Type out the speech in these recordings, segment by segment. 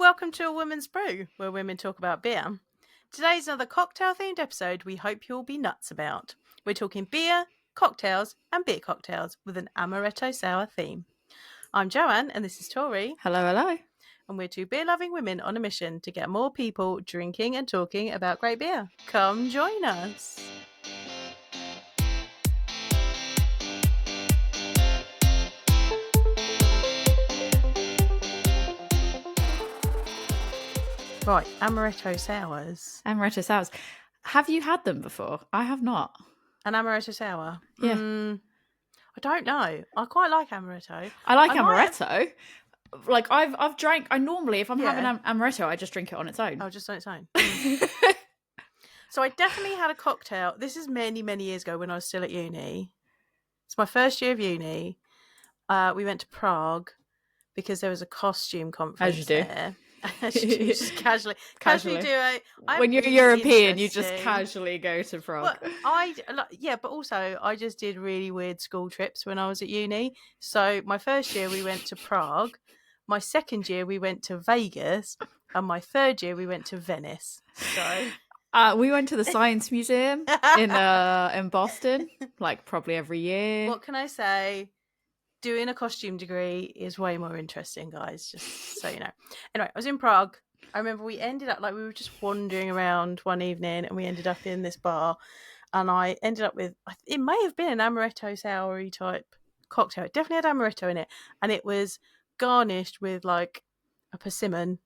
Welcome to A Woman's Brew, where women talk about beer. Today's another cocktail-themed episode we hope you'll be nuts about. We're talking beer, cocktails, and beer cocktails with an Amaretto Sour theme. I'm Joanne, and this is Tori. Hello, hello. And we're two beer-loving women on a mission to get more people drinking and talking about great beer. Come join us. Right, Amaretto Sours. Amaretto Sours. Have you had them before? I have not. An Amaretto Sour? Yeah. I don't know. I quite like Amaretto. I like Amaretto. Like, I've drank... I normally, if I'm having Amaretto, I just drink it on its own. Oh, just on its own. So I definitely had a cocktail. This is many, many years ago when I was still at uni. It's my first year of uni. We went to Prague because there was a costume conference. As you do. There. You just casually do it. When you're European, you just casually go to Prague. Well, but also I just did really weird school trips when I was at uni. So my first year we went to Prague, my second year we went to Vegas, and my third year we went to Venice. So we went to the Science Museum in Boston, like probably every year. What can I say? Doing a costume degree is way more interesting, guys, just so you know. Anyway, I was in Prague. I remember we ended up, we were just wandering around one evening and we ended up in this bar and I ended up with, it may have been an Amaretto Sour type cocktail. It definitely had Amaretto in it and it was garnished with a persimmon.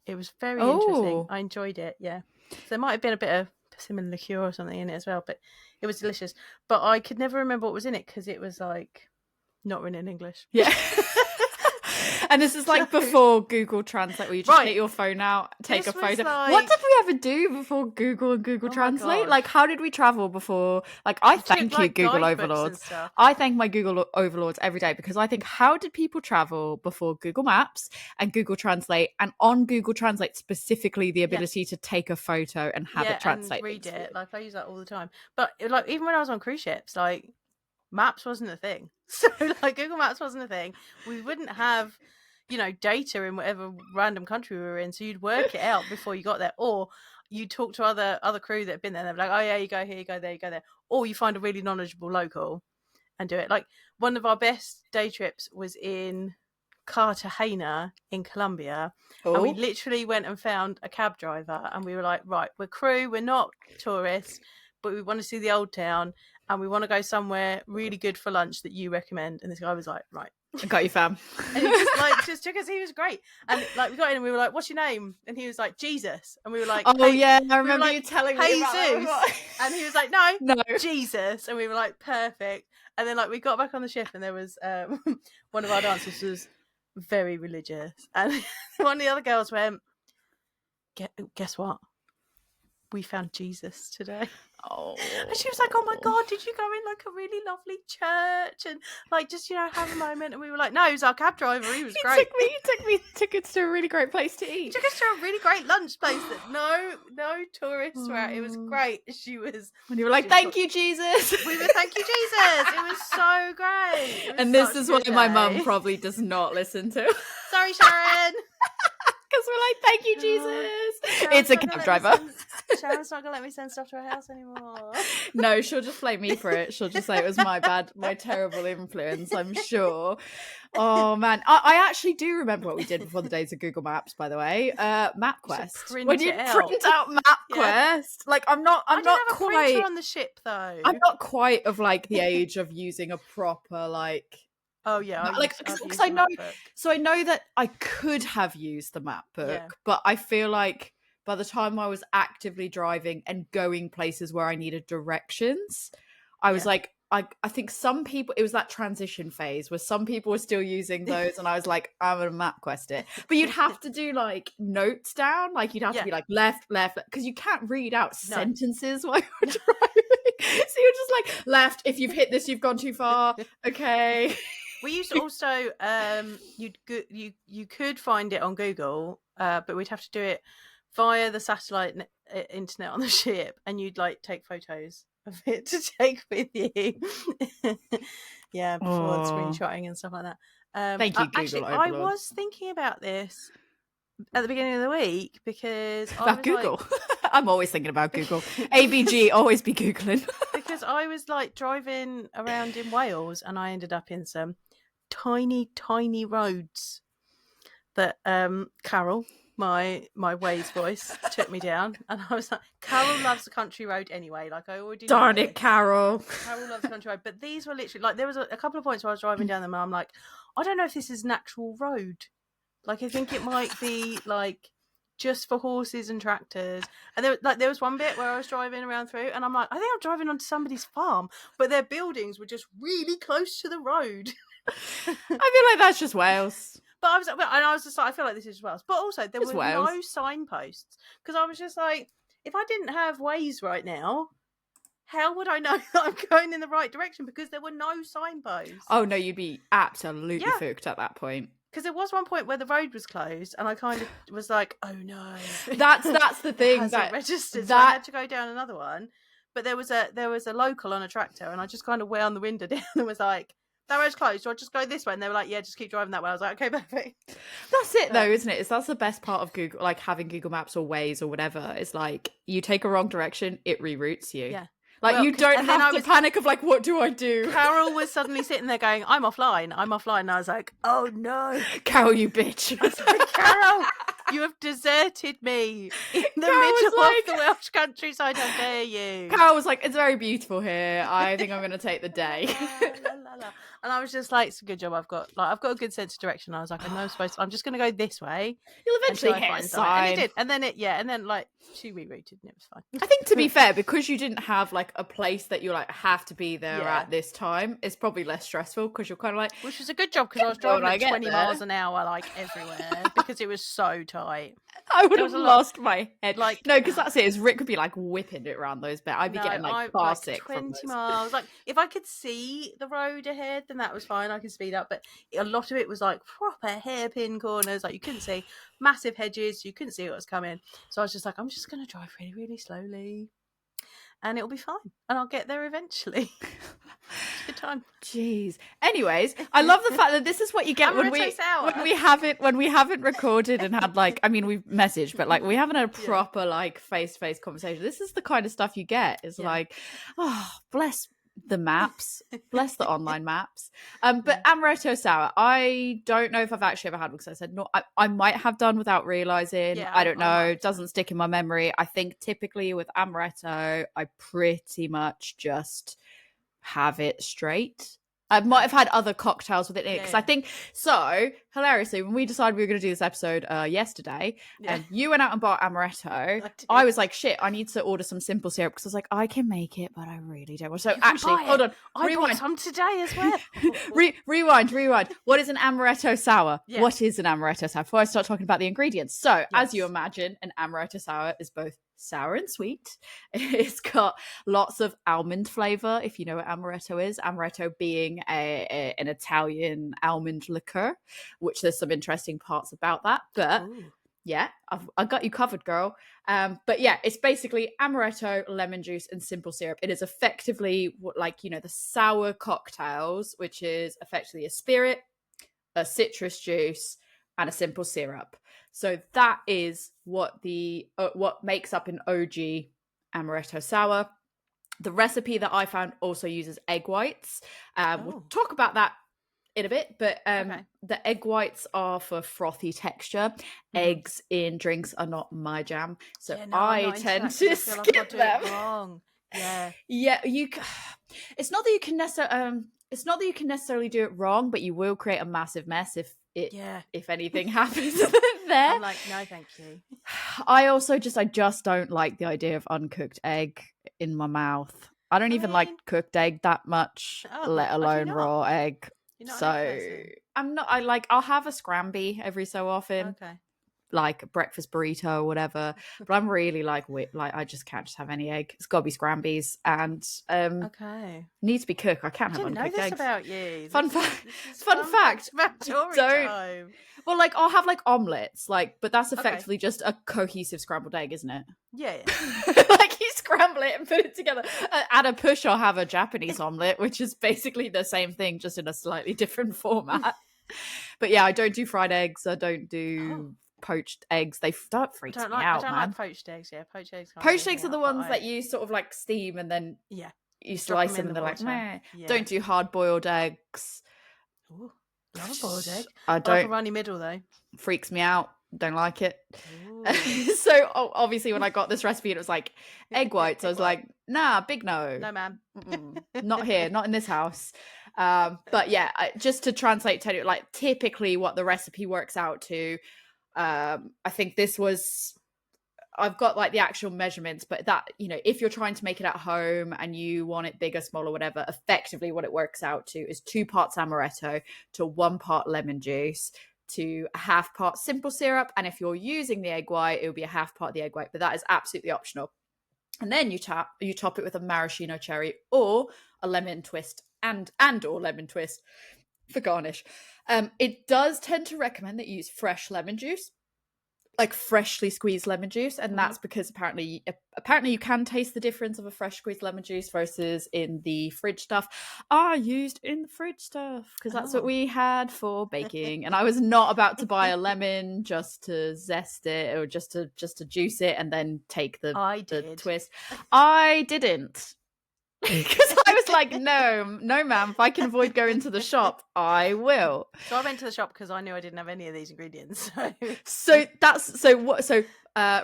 It was very interesting. I enjoyed it, yeah. So there might have been a bit of persimmon liqueur or something in it as well, but it was delicious. But I could never remember what was in it because it was not written in English. Yeah. And this is before Google Translate, where you just get your phone out, take a photo. What did we ever do before Google and Google Translate? How did we travel before? I thank you, Google overlords. I thank my Google overlords every day because I think, how did people travel before Google Maps and Google Translate, and on Google Translate specifically the ability to take a photo and have it translate? And read it. I use that all the time. But even when I was on cruise ships, Maps wasn't a thing. So Google Maps wasn't a thing. We wouldn't have, data in whatever random country we were in. So you'd work it out before you got there, or you talk to other crew that had been there. They'd be like, oh yeah, you go here, you go there, you go there. Or you find a really knowledgeable local and do it. One of our best day trips was in Cartagena in Colombia. And we literally went and found a cab driver and we were like, right, we're crew, we're not tourists, but we want to see the old town and we want to go somewhere really good for lunch that you recommend. And this guy was like, right. I got you, fam. And he just took us. He was great. And we got in and we were like, what's your name? And he was like, Jesus. And we were like, oh, yeah, I remember you telling me about that. And he was like, no, Jesus. And we were like, perfect. And then we got back on the ship and there was one of our dancers was very religious. And one of the other girls went, guess what? We found Jesus today. Oh. And she was like, oh my God, did you go in a really lovely church and just, have a moment? And we were like, no, he was our cab driver. He was great. Took us to a really great place to eat. Took us to a really great lunch place that no tourists were at. It was great. She was. And you were like, thank you, Jesus. We were, thank you, Jesus. It was so great. And this is what my mum probably does not listen to. Sorry, Sharon. Because we're like, thank you, Jesus. It's a cab driver. Sharon's not going to let me send stuff to her house anymore. No, she'll just blame me for it. She'll just say it was my terrible influence, I'm sure. Oh, man. I actually do remember what we did before the days of Google Maps, by the way. MapQuest. When you print out MapQuest. I'm not I not have quite... a printer on the ship, though. I'm not quite of, the age of using a proper, Oh yeah, because I know. So I know that I could have used the map book, but I feel like by the time I was actively driving and going places where I needed directions, I was I think some people, it was that transition phase where some people were still using those, and I was like, I'm gonna MapQuest it. But you'd have to do notes down, you'd have to be left, because you can't read out sentences while you're driving. So you're just left. If you've hit this, you've gone too far. Okay. We used to also, you could find it on Google, but we'd have to do it via the satellite internet on the ship, and you'd take photos of it to take with you. Yeah, before screenshotting and stuff like that. Thank you, Google actually, overlords. I was thinking about this at the beginning of the week because about Google. I'm always thinking about Google. ABG, always be Googling. Because I was like driving around in Wales and I ended up in some tiny roads that Carol, my Waze voice, took me down, and I was like, Carol loves the country road anyway. Like I already darn know it, Carol. Carol loves the country road, but these were literally like there was a couple of points where I was driving down them, and I'm like, I don't know if this is an actual road. Like I think it might be like just for horses and tractors. And there was one bit where I was driving around through, and I'm like, I think I'm driving onto somebody's farm, but their buildings were just really close to the road. I feel like that's just Wales. But I was just like, I feel like this is Wales. But also, there were no signposts. Because I was just like, if I didn't have Waze right now, how would I know that I'm going in the right direction? Because there were no signposts. Oh, no, you'd be absolutely fucked at that point. Because there was one point where the road was closed, and I kind of was like, "Oh no!" That's the thing that registered. So I had to go down another one. But there was a local on a tractor, and I just kind of wound the window down and was like, "That road's closed. So I just go this way." And they were like, "Yeah, just keep driving that way." I was like, "Okay, perfect." That's it, though, isn't it? That's the best part of Google, like having Google Maps or Waze or whatever. It's like you take a wrong direction, it reroutes you. Yeah. Like, you don't have to panic of, like, what do I do? Carol was suddenly sitting there going, I'm offline. And I was like, oh, no. Carol, you bitch. I was like, Carol, you have deserted me in the middle of the Welsh countryside. How dare you? Carol was like, it's very beautiful here. I think I'm going to take the day. And I was just like, it's a good job I've got a good sense of direction. I was like, I'm just going to go this way. You'll eventually hit a sign. And it did. And then like she rerouted and it was fine. I think, to be fair, because you didn't have like a place that you like have to be there at this time, it's probably less stressful because you're kind of like, which was a good job because I was driving at 20 miles an hour like everywhere because it was so tight. I would have lost my head. Like, no, because that's it. Is Rick would be like whipping it around those bits. I'd be getting like car sick 20 miles. Like if I could see the road ahead, then that was fine. I could speed up. But a lot of it was like proper hairpin corners. Like you couldn't see massive hedges. You couldn't see what was coming. So I was just like, I'm just going to drive really, really slowly. And it'll be fine. And I'll get there eventually. It's a good time. Jeez. Anyways, I love the fact that this is what you get when we haven't recorded and had like, I mean, we've messaged, but like we haven't had a proper like face-to-face conversation. This is the kind of stuff you get. It's like, oh, bless the maps, bless the online maps. But Amaretto Sour, I don't know if I've actually ever had one because I said no. I might have done without realizing. I don't know. It doesn't stick in my memory. I think typically with Amaretto, I pretty much just have it straight. I might have had other cocktails with it because I think so. Hilariously, when we decided we were going to do this episode yesterday, and you went out and bought Amaretto, I was like, "Shit, I need to order some simple syrup," because I was like, "I can make it, but I really don't." So actually, hold on, I bought some today as well. Rewind. What is an Amaretto Sour? Yeah. What is an Amaretto Sour? Before I start talking about the ingredients, so as you imagine, an Amaretto Sour is both sour and sweet. It's got lots of almond flavor, if you know what amaretto is. Amaretto being an Italian almond liqueur, which there's some interesting parts about that. But yeah, I've got you covered, girl. But yeah, it's basically amaretto, lemon juice, and simple syrup. It is effectively like, you know, the sour cocktails, which is effectively a spirit, a citrus juice, and a simple syrup. So that is what makes up an OG Amaretto Sour. The recipe that I found also uses egg whites. We'll talk about that in a bit, but the egg whites are for frothy texture. Eggs in drinks are not my jam, so I tend to skip them. Yeah, it's not that you can necessarily. It's not that you can necessarily do it wrong, but you will create a massive mess if anything happens there. I'm like, no, thank you. I just don't like the idea of uncooked egg in my mouth. I don't even like cooked egg that much, let alone raw egg. So I'm not. I'll have a scramby every so often. Okay. Like a breakfast burrito or whatever, but I'm really like I just can't just have any egg. It's got to be scrambies and needs to be cooked. I can't have uncooked eggs. I didn't know this about you. Fun fact. Don't. Well, like I'll have like omelets, like, but that's effectively just a cohesive scrambled egg, isn't it? Yeah. Like you scramble it and put it together. At a push, I'll have a Japanese omelet, which is basically the same thing, just in a slightly different format. But yeah, I don't do fried eggs. I don't do poached eggs. They that freaks me out, I don't man. like poached eggs. Yeah, poached eggs. Poached eggs are the ones that you sort of like steam and then you slice them and they're like, meh. Yeah. Don't do hard boiled eggs. Ooh, love a boiled egg. I don't. Like a runny middle though. Freaks me out. Don't like it. So obviously when I got this recipe and it was like egg whites, I was like, nah, big no. No, ma'am. Not here, not in this house. But yeah, just to translate, tell you like typically what the recipe works out to. I think this was, I've got like the actual measurements, but that, you know, if you're trying to make it at home and you want it bigger, smaller, whatever, effectively what it works out to is 2 parts amaretto to 1 part lemon juice to a half part simple syrup. And if you're using the egg white, it will be a half part of the egg white, but that is absolutely optional. And then you top it with a maraschino cherry or a lemon twist and or lemon twist for garnish. It does tend to recommend that you use fresh lemon juice, like freshly squeezed lemon juice, and that's because apparently you can taste the difference of a fresh squeezed lemon juice versus in the fridge stuff. I used in the fridge stuff because that's what we had for baking, and I was not about to buy a lemon just to zest it or just to juice it and then take the twist. I didn't. Because I was like, no, ma'am, if I can avoid going to the shop, I will. So I went to the shop because I knew I didn't have any of these ingredients. So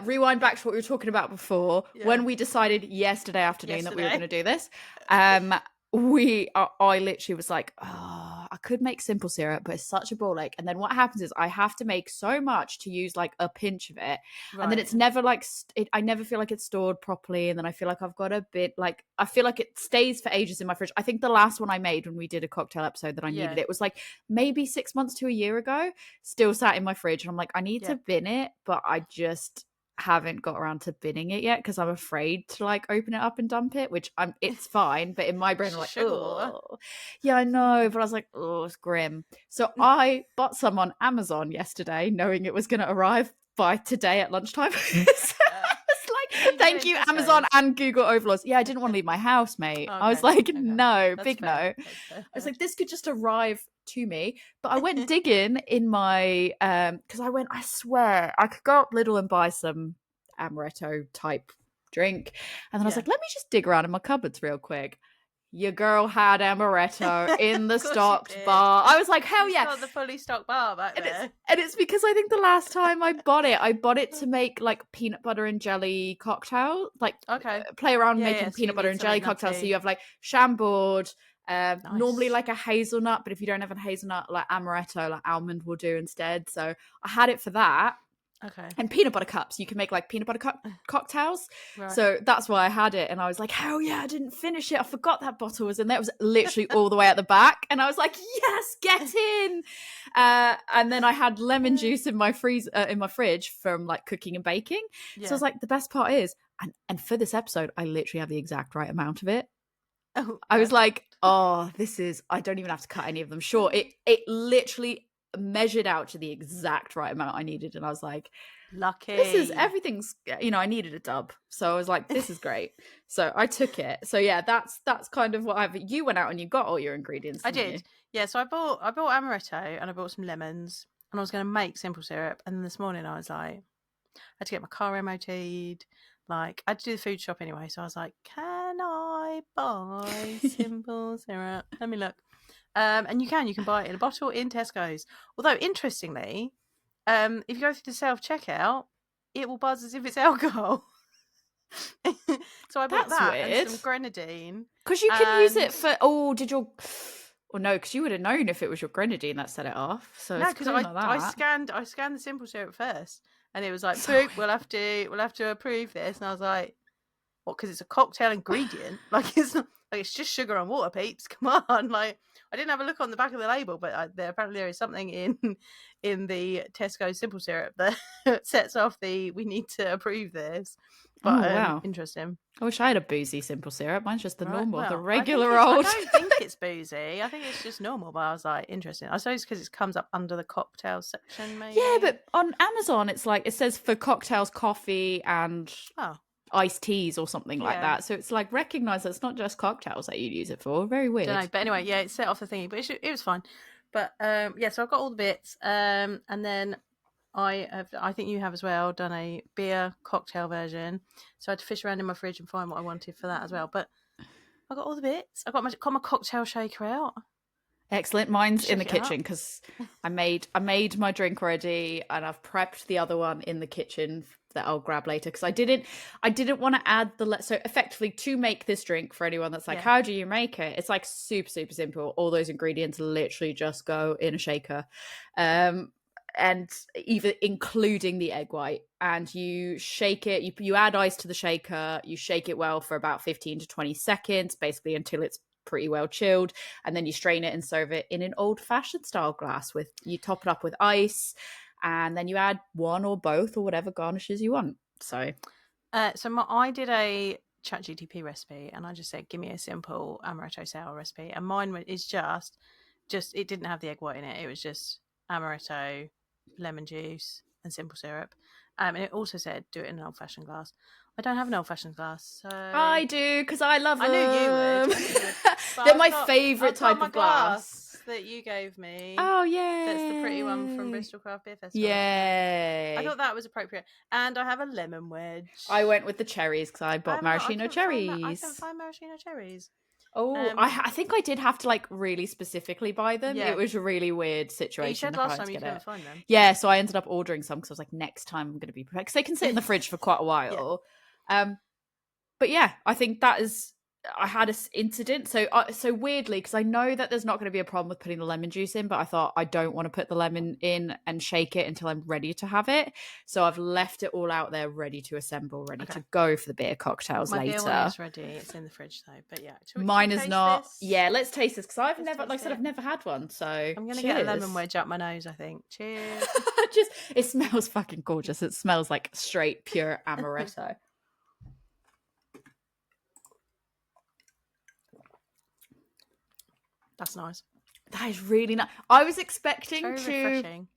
rewind back to what we were talking about before. When we decided yesterday afternoon that we were going to do this, I literally was like, I could make simple syrup, but it's such a ball ache. And then what happens is I have to make so much to use like a pinch of it. Right. And then it's never like, I never feel like it's stored properly. And then I feel like I've got a bit like, I feel like it stays for ages in my fridge. I think the last one I made when we did a cocktail episode that I needed it was like maybe 6 months to a year ago, still sat in my fridge. And I'm like, I need to bin it, but I just haven't got around to binning it yet because I'm afraid to like open it up and dump it, which it's fine, but in my brain I'm like, oh yeah, I know, but I was like, oh, it's grim. So I bought some on Amazon yesterday knowing it was going to arrive by today at lunchtime. It's like, thank you Amazon and Google overlords. I didn't want to leave my house, mate. I was like, no, that's big fair. No. I was like, this could just arrive to me. But I went digging in my because I swear I could go up Lidl and buy some amaretto type drink, and then I was like, let me just dig around in my cupboards real quick. Your girl had amaretto in the stocked bar. I was like, hell yeah, got the fully stocked bar back there. And it's because I think the last time I bought it to make like peanut butter and jelly cocktail, like play around making peanut butter and jelly cocktails. So you have like Chambord. Nice. Normally like a hazelnut, but if you don't have a hazelnut, like amaretto, like almond will do instead. So I had it for that. Okay. And peanut butter cups. You can make like peanut butter cocktails. Right. So that's why I had it. And I was like, hell yeah, I didn't finish it. I forgot that bottle was in there. It was literally all the way at the back. And I was like, yes, get in. And then I had lemon juice in my fridge from like cooking and baking. So I was like, the best part is, and for this episode, I literally have the exact right amount of it. I was like, I don't even have to cut any of them short. It literally measured out to the exact right amount I needed. And I was like, lucky. Everything's, I needed a dub. So I was like, this is great. So I took it. So yeah, that's kind of what you went out and you got all your ingredients. I did. Yeah. So I bought amaretto and I bought some lemons and I was going to make simple syrup. And then this morning I was like, I had to get my car MOT'd. Like, I had to do the food shop anyway, so I was like, can I buy simple syrup? Let me look. And you can buy it in a bottle in Tesco's. Although, interestingly, if you go through the self-checkout, it will buzz as if it's alcohol. So I bought that weird. And some grenadine. Because you can use it for, no, because you would have known if it was your grenadine that set it off. So no, because I scanned the simple syrup first. And it was like, Boop, we'll have to approve this. And I was like, what? Because it's a cocktail ingredient. Like it's not, like it's just sugar and water, peeps. Come on. Like I didn't have a look on the back of the label, but apparently there is something in the Tesco simple syrup that sets off we need to approve this. But wow, interesting. I wish I had a boozy simple syrup. Mine's just the normal, the regular old. I don't think it's boozy. I think it's just normal. But I was like, interesting. I suppose because it comes up under the cocktail section, maybe. Yeah, but on Amazon, it's like it says for cocktails, coffee, and iced teas or something like that. So it's like recognise that it's not just cocktails that you'd use it for. Very weird. Don't know. But anyway, it set off the thingy, but it was fine. But so I've got all the bits, and then I think you have as well, done a beer cocktail version. So I had to fish around in my fridge and find what I wanted for that as well. But I got all the bits. I got my cocktail shaker out. Excellent. Mine's in the Check it out. kitchen because I made my drink ready and I've prepped the other one in the kitchen that I'll grab later because I didn't want to add so effectively to make this drink for anyone that's like, how do you make it? It's like super, super simple. All those ingredients literally just go in a shaker. And even including the egg white, and you shake it, you add ice to the shaker, you shake it well for about 15 to 20 seconds, basically until it's pretty well chilled, and then you strain it and serve it in an old-fashioned style glass. You top it up with ice, and then you add one or both or whatever garnishes you want. So I did a Chat GTP recipe, and I just said, give me a simple Amaretto Sour recipe, and mine is just it didn't have the egg white in it. It was just amaretto, lemon juice, and simple syrup. And it also said do it in an old-fashioned glass. I don't have an old-fashioned glass, so I do because I love them. I knew you would. They're my favourite type of glass that you gave me. Oh yeah, that's the pretty one from Bristol Craft Beer Festival. Yay! I thought that was appropriate, and I have a lemon wedge. I went with the cherries because I bought maraschino cherries. I can't find maraschino cherries. Oh, I think I did have to like really specifically buy them. Yeah. It was a really weird situation. You said last time you couldn't find them. Yeah, so I ended up ordering some because I was like, next time I'm going to be prepared because they can sit in the fridge for quite a while. Yeah. But yeah, I think I had an incident. So weirdly, because I know that there's not going to be a problem with putting the lemon juice in, but I thought I don't want to put the lemon in and shake it until I'm ready to have it. So I've left it all out there, ready to assemble, ready to go for the beer cocktails later. My beer one is ready. It's in the fridge though. But yeah, mine is not. This? Yeah, let's taste this because I've never had one. So I'm going to get a lemon wedge up my nose. I think. Cheers. It smells fucking gorgeous. It smells like straight pure amaretto. That's nice. That is really nice. I was expecting very refreshing.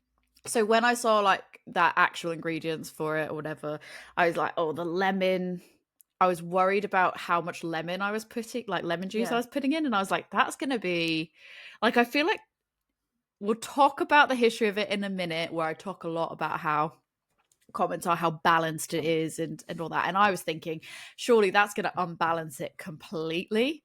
So when I saw like that actual ingredients for it or whatever, I was like, oh, the lemon. I was worried about how much lemon I was putting, like lemon juice I was putting in. And I was like, that's going to be like, I feel like we'll talk about the history of it in a minute where I talk a lot about how comments are how balanced it is and all that. And I was thinking, surely that's going to unbalance it completely.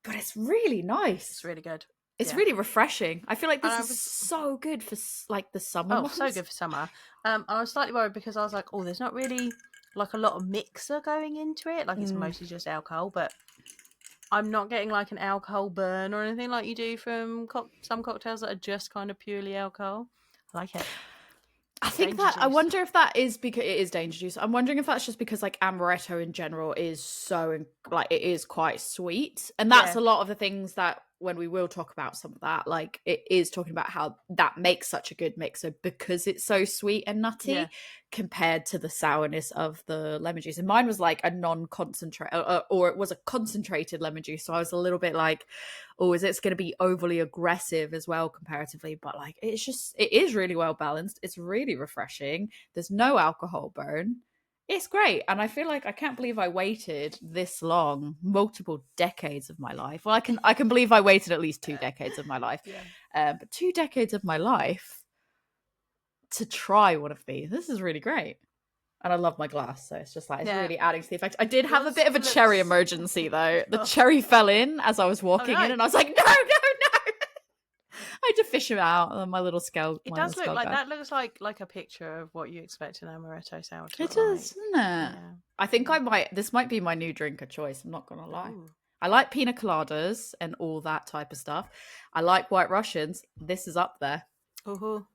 But it's really nice. It's really good. It's really refreshing. I feel like this is so good for like the summer. Oh, so good for summer. I was slightly worried because I was like, oh, there's not really like a lot of mixer going into it. Like it's mostly just alcohol, but I'm not getting like an alcohol burn or anything like you do from some cocktails that are just kind of purely alcohol. I like it. I think that I wonder if that is because it is danger juice. I'm wondering if that's just because like amaretto in general is so like it is quite sweet, and that's a lot of the things that when we will talk about some of that, like it is talking about how that makes such a good mixer because it's so sweet and nutty compared to the sourness of the lemon juice. And mine was like a non-concentrate or it was a concentrated lemon juice, so I was a little bit like, oh, is it going to be overly aggressive as well comparatively? But like it is really well balanced. It's really refreshing. There's no alcohol burn. It's great. And I feel like I can't believe I waited this long, multiple decades of my life. Well, I can believe I waited at least 2 decades of my life. But 2 decades of my life to try one of these. This is really great. And I love my glass, so it's just like, it's really adding to the effect. I did have a bit of a cherry emergency, though. The cherry fell in as I was walking in, and I was like, no. I had to fish him out on my little scale. It does look like that. Looks like a picture of what you expect an amaretto sour to look like. It does, doesn't it? Yeah. I think this might be my new drink of choice. I'm not going to lie. Ooh. I like Pina Coladas and all that type of stuff. I like White Russians. This is up there. Ooh.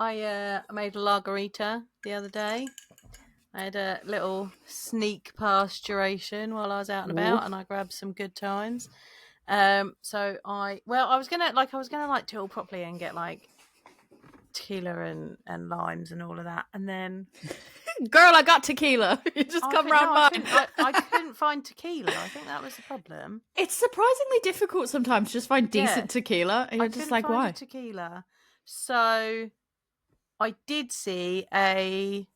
I made a Margarita the other day. I had a little sneak past duration while I was out and about, and I grabbed some good times. So I was gonna do it all properly and get like tequila and limes and all of that, and then girl, I got tequila. You just come round mine. I couldn't find tequila. I think that was the problem. It's surprisingly difficult sometimes to just find decent tequila, and you're just like, why? Tequila. So I did see a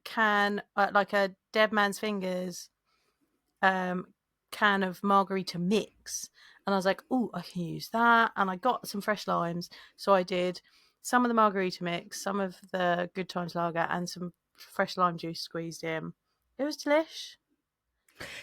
can, like a Dead Man's Fingers, can of Margarita mix, and I was like, oh, I can use that, and I got some fresh limes, so I did some of the margarita mix, some of the Good Times lager, and some fresh lime juice squeezed in. It was delish.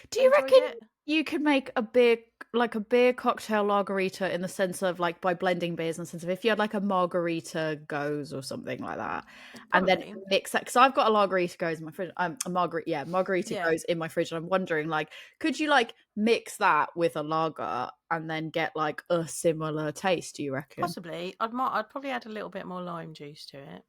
Do you reckon you could make a beer cocktail margarita in the sense of like by blending beers, in the sense of if you had like a margarita goes or something like that, probably. And then mix that? Because I've got a margarita goes in my fridge. Margarita goes in my fridge, and I'm wondering, like, could you like mix that with a lager and then get like a similar taste? Do you reckon? Possibly. I'd probably add a little bit more lime juice to it.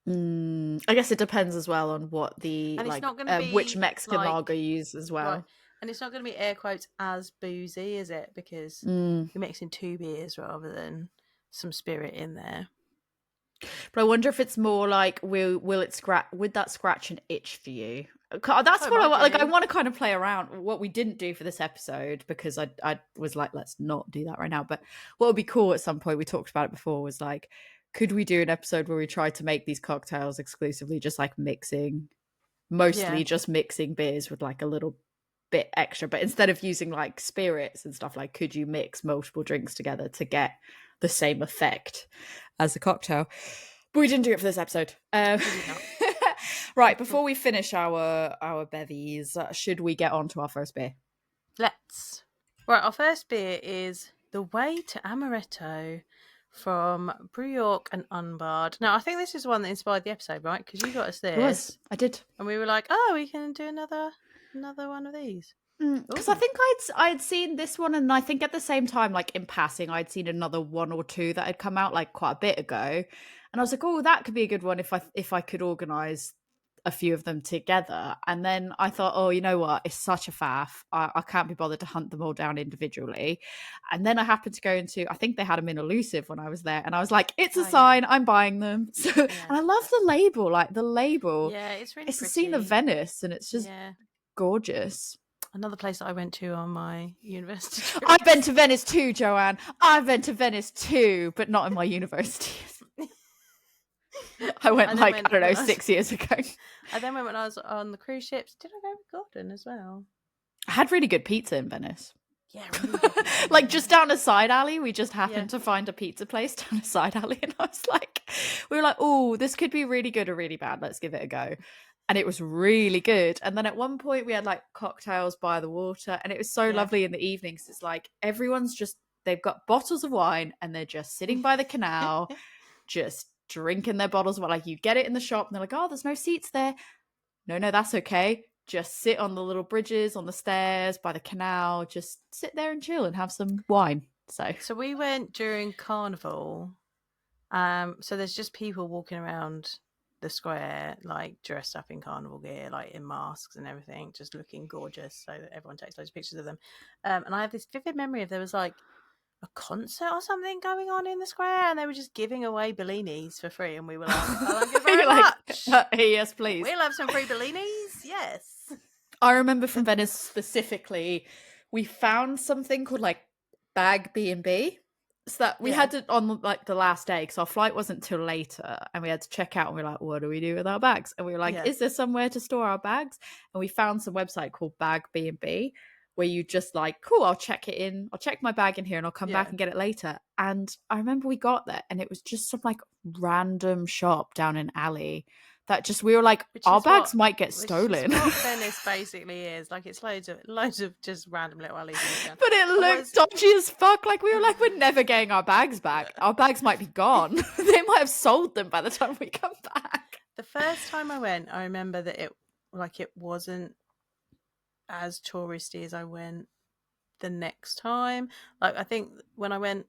I guess it depends as well on what the and like be, which Mexican lager you use as well. Right. And it's not going to be air quotes as boozy, is it? Because you're mixing 2 beers rather than some spirit in there. But I wonder if it's more like would that scratch an itch for you? That's what I want to kind of play around. What we didn't do for this episode, because I was like, let's not do that right now. But what would be cool at some point, we talked about it before, was like, could we do an episode where we try to make these cocktails exclusively just like mixing, mostly just mixing beers with like a little bit extra, but instead of using like spirits and stuff, like could you mix multiple drinks together to get the same effect as a cocktail? But we didn't do it for this episode. Right, before we finish our bevies, should we get on to our first beer? Let's. Right, our first beer is The Way to Amaretto from Brew York and Unbarred. Now, I think this is the one that inspired the episode, right? Because you got us this. It was. I did. And we were like, oh, we can do another one of these. Because I think I'd seen this one, and I think at the same time, like in passing, I'd seen another one or two that had come out like quite a bit ago, and I was like, oh, that could be a good one if I could organise a few of them together. And then I thought, oh, you know what, it's such a faff, I can't be bothered to hunt them all down individually. And then I happened to go into, I think they had them in Elusive when I was there, and I was like, it's a sign, I'm buying them. So, and I love the label, it's really it's pretty. a scene of Venice, and it's just gorgeous. Another place that I went to on my university trip. I've been to Venice too, Joanne. I've been to Venice too, but not in my university. I went I don't know, 6 years ago. I then went when I was on the cruise ships. Did I go with Gordon as well? I had really good pizza in Venice. Yeah, really good pizza. Like just down a side alley. We just happened to find a pizza place down a side alley, and I was like, we were like, oh, this could be really good or really bad. Let's give it a go. And it was really good. And then at one point we had like cocktails by the water, and it was so lovely in the evenings. It's like everyone's just, they've got bottles of wine and they're just sitting by the canal, just drinking their bottles. Like you get it in the shop and they're like, oh, there's no seats there. No, that's okay. Just sit on the little bridges, on the stairs, by the canal, just sit there and chill and have some wine. So we went during Carnival. So there's just people walking around the square, like dressed up in carnival gear, like in masks and everything, just looking gorgeous, so that everyone takes loads of pictures of them. And I have this vivid memory of there was like a concert or something going on in the square, and they were just giving away Bellinis for free, and we were like, oh, thank you very much. Yes, please. We'll have some free Bellinis. Yes. I remember from Venice specifically, we found something called like Bag B&B. So that we had it on like the last day, because our flight wasn't till later, and we had to check out, and we were like, what do we do with our bags? And we were like, is there somewhere to store our bags? And we found some website called Bag B&B, where you just like, cool, I'll check my bag in here and I'll come back and get it later. And I remember we got there, and it was just some like random shop down an alley that just, we were like, our bags might get stolen. Which is what Venice basically is. Like, it's loads of just random little alleys. But it looked dodgy as fuck. Like, we were like, we're never getting our bags back. Our bags might be gone. They might have sold them by the time we come back. The first time I went, I remember that it wasn't as touristy as I went the next time. Like, I think when I went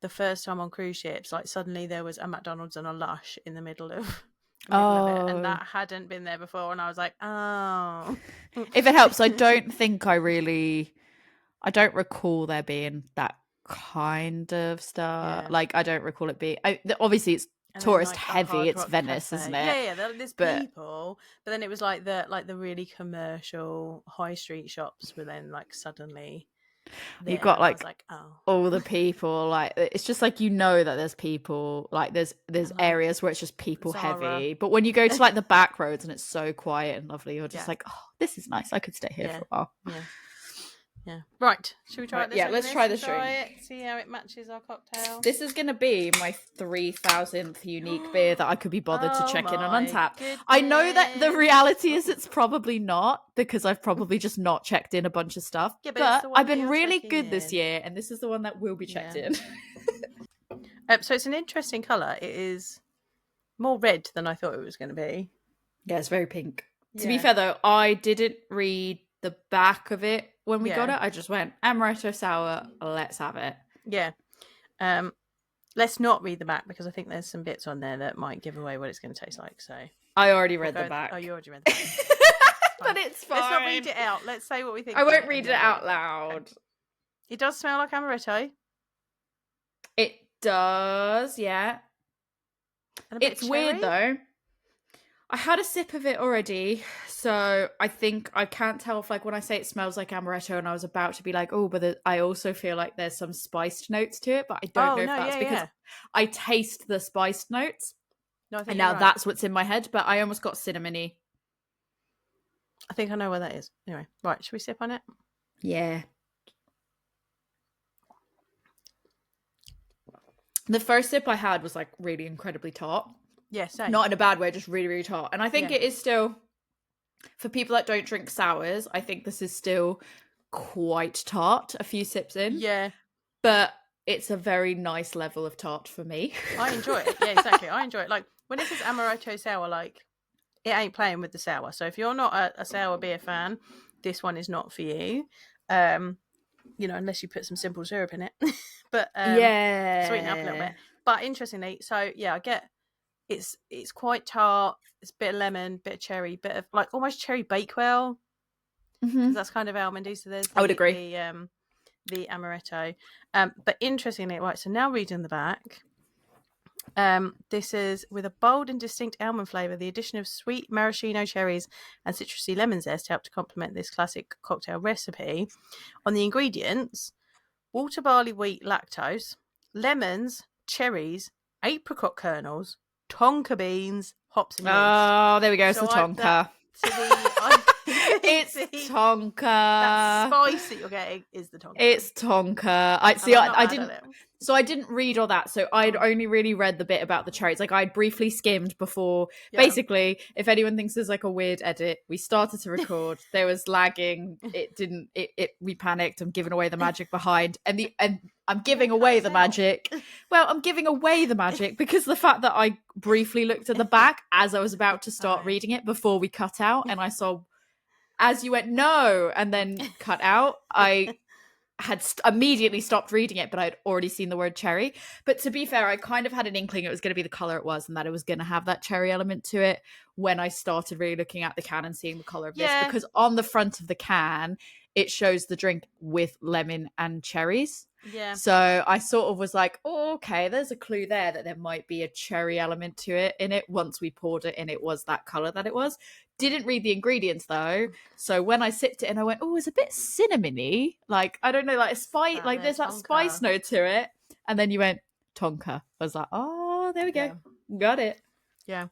the first time on cruise ships, like suddenly there was a McDonald's and a Lush in the middle of it, and that hadn't been there before, and I was like, oh. If it helps, I don't recall there being that kind of stuff. Like, I don't recall it being, obviously it's tourist heavy, it's Venice, isn't it? Yeah, there's people, but then it was like the really commercial high street shops were then like suddenly there. You've got like oh, all the people, like it's just like, you know, that there's people, like there's areas where it's just people heavy, but when you go to like the back roads and it's so quiet and lovely, you're just like, oh, this is nice, I could stay here for a while. Yeah. Right. Should we try it? Yeah, let's try this drink. See how it matches our cocktail. This is going to be my 3,000th unique beer that I could be bothered to check in on Untappd. Goodness. I know that the reality is it's probably not, because I've probably just not checked in a bunch of stuff. Yeah, but I've been really good this year, and this is the one that will be checked in. So it's an interesting colour. It is more red than I thought it was going to be. Yeah, it's very pink. Yeah. To be fair, though, I didn't read the back of it when we got it. I just went, Amaretto Sour, let's have it. Yeah. Let's not read the back, because I think there's some bits on there that might give away what it's going to taste like. So I already read the back. Oh, you already read the back. But it's fine. Let's not read it out. Let's say what we think. I won't read it out loud. Okay. It does smell like amaretto. It does, yeah. It's weird, though. I had a sip of it already, so I think I can't tell if, like, when I say it smells like amaretto, and I was about to be like, oh, but I also feel like there's some spiced notes to it, but I don't know if that's because I taste the spiced notes, and now that's what's in my head, but I almost got cinnamony. I think I know where that is. Anyway, right, should we sip on it? Yeah. The first sip I had was, like, really incredibly tart. Yes, yeah, not in a bad way, just really, really tart. And I think it is still, for people that don't drink sours, I think this is still quite tart a few sips in. Yeah. But it's a very nice level of tart for me. I enjoy it. Yeah, exactly. I enjoy it. Like, when it says Amaretto Sour, like, it ain't playing with the sour. So if you're not a sour beer fan, this one is not for you. You know, unless you put some simple syrup in it. But sweeten it up a little bit. But interestingly, so yeah, I get it's quite tart. It's a bit of lemon, bit of cherry, bit of like almost cherry bakewell. Mm-hmm. That's kind of almondy. So there's I would agree. The amaretto. But interestingly, right, so now reading the back, this is with a bold and distinct almond flavour, the addition of sweet maraschino cherries and citrusy lemon zest help to complement this classic cocktail recipe. On the ingredients, water, barley, wheat, lactose, lemons, cherries, apricot kernels, tonka beans, hops and yeast. Oh, there we go. So it's the tonka. It's tonka. That spice that you're getting is the tonka. It's tonka. I didn't. So I didn't read all that. So I'd only really read the bit about the cherries. Like I'd briefly skimmed before. Yeah. Basically, if anyone thinks there's like a weird edit, we started to record. There was lagging. It didn't. We panicked. I'm giving away the magic behind. And I'm giving away the magic. Well, I'm giving away the magic because the fact that I briefly looked at the back as I was about to start reading it before we cut out, and I saw as you went no, and then cut out, I had immediately stopped reading it, but I'd already seen the word cherry. But to be fair, I kind of had an inkling it was going to be the color it was, and that it was going to have that cherry element to it when I started really looking at the can and seeing the color of this, because on the front of the can it shows the drink with lemon and cherries. Yeah. So I sort of was like, oh, okay, there's a clue there that there might be a cherry element to it in it. Once we poured it in, it was that color that it was. Didn't read the ingredients though. So when I sipped it and I went, oh, it's a bit cinnamony. Like, I don't know, like a spice, like there's that spice note to it. And then you went tonka. I was like, oh, there we go. Got it. Yeah.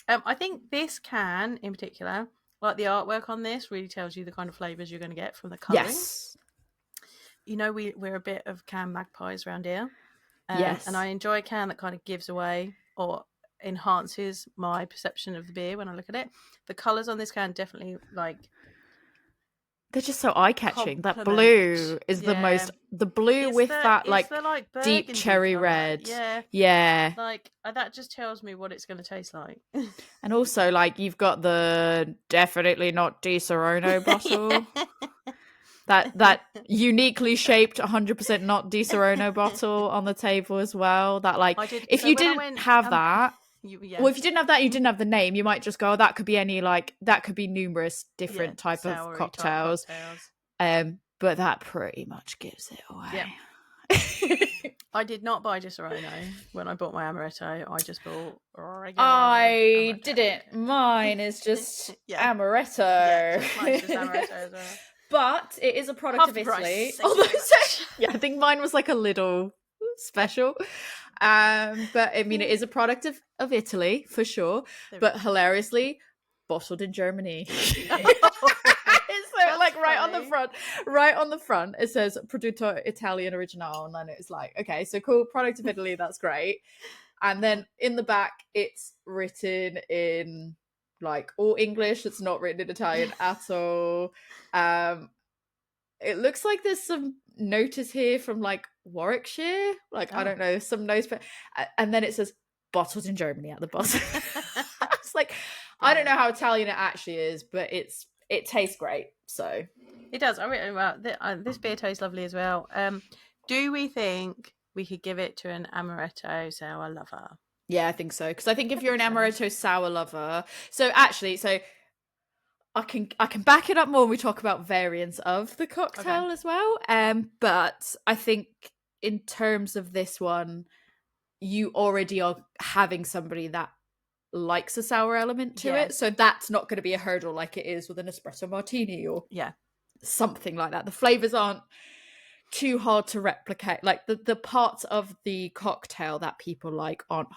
I think this can in particular, like the artwork on this really tells you the kind of flavors you're going to get from the coloring. Yes. You know, we're a bit of can magpies around here. Yes. And I enjoy a can that kind of gives away or enhances my perception of the beer when I look at it. The colours on this can definitely like... They're just so eye-catching. That blue is the most... The blue it's with that like deep cherry red. Yeah. Yeah. Like, that just tells me what it's going to taste like. And also, like, you've got the definitely not Di Serono bottle. That uniquely shaped 100% not Di Serono bottle on the table as well. That like, if you didn't have that, well, if you didn't have that, you didn't have the name. You might just go, oh, that could be any like that could be numerous different type of cocktails. But that pretty much gives it away. Yeah. I did not buy Di Serono when I bought my amaretto. I just bought regular. I didn't. Mine is just amaretto. Yeah, mine's just amaretto as well. But it is a product of Italy. Although, yeah, I think mine was like a little special. But I mean, it is a product of Italy for sure. But hilariously, bottled in Germany. It's So like right on the front, it says Prodotto Italian Originale, and then it's like, okay, so cool, product of Italy, that's great. And then in the back, it's written in like all English. It's not written in Italian at all. It looks like there's some notice here from like Warwickshire, like I don't know, some notes, and then it says bottled in Germany at the bottom. It's like, I don't know how Italian it actually is, but it tastes great. So it does. I really well. This beer tastes lovely as well. Do we think we could give it to an Amaretto Sour lover? Yeah, I think so. Because I think if you're an Amaretto Sour lover, so actually, I can back it up more when we talk about variants of the cocktail as well. But I think in terms of this one, you already are having somebody that likes a sour element to it, so that's not going to be a hurdle like it is with an espresso martini or something like that. The flavors aren't too hard to replicate. Like the parts of the cocktail that people like aren't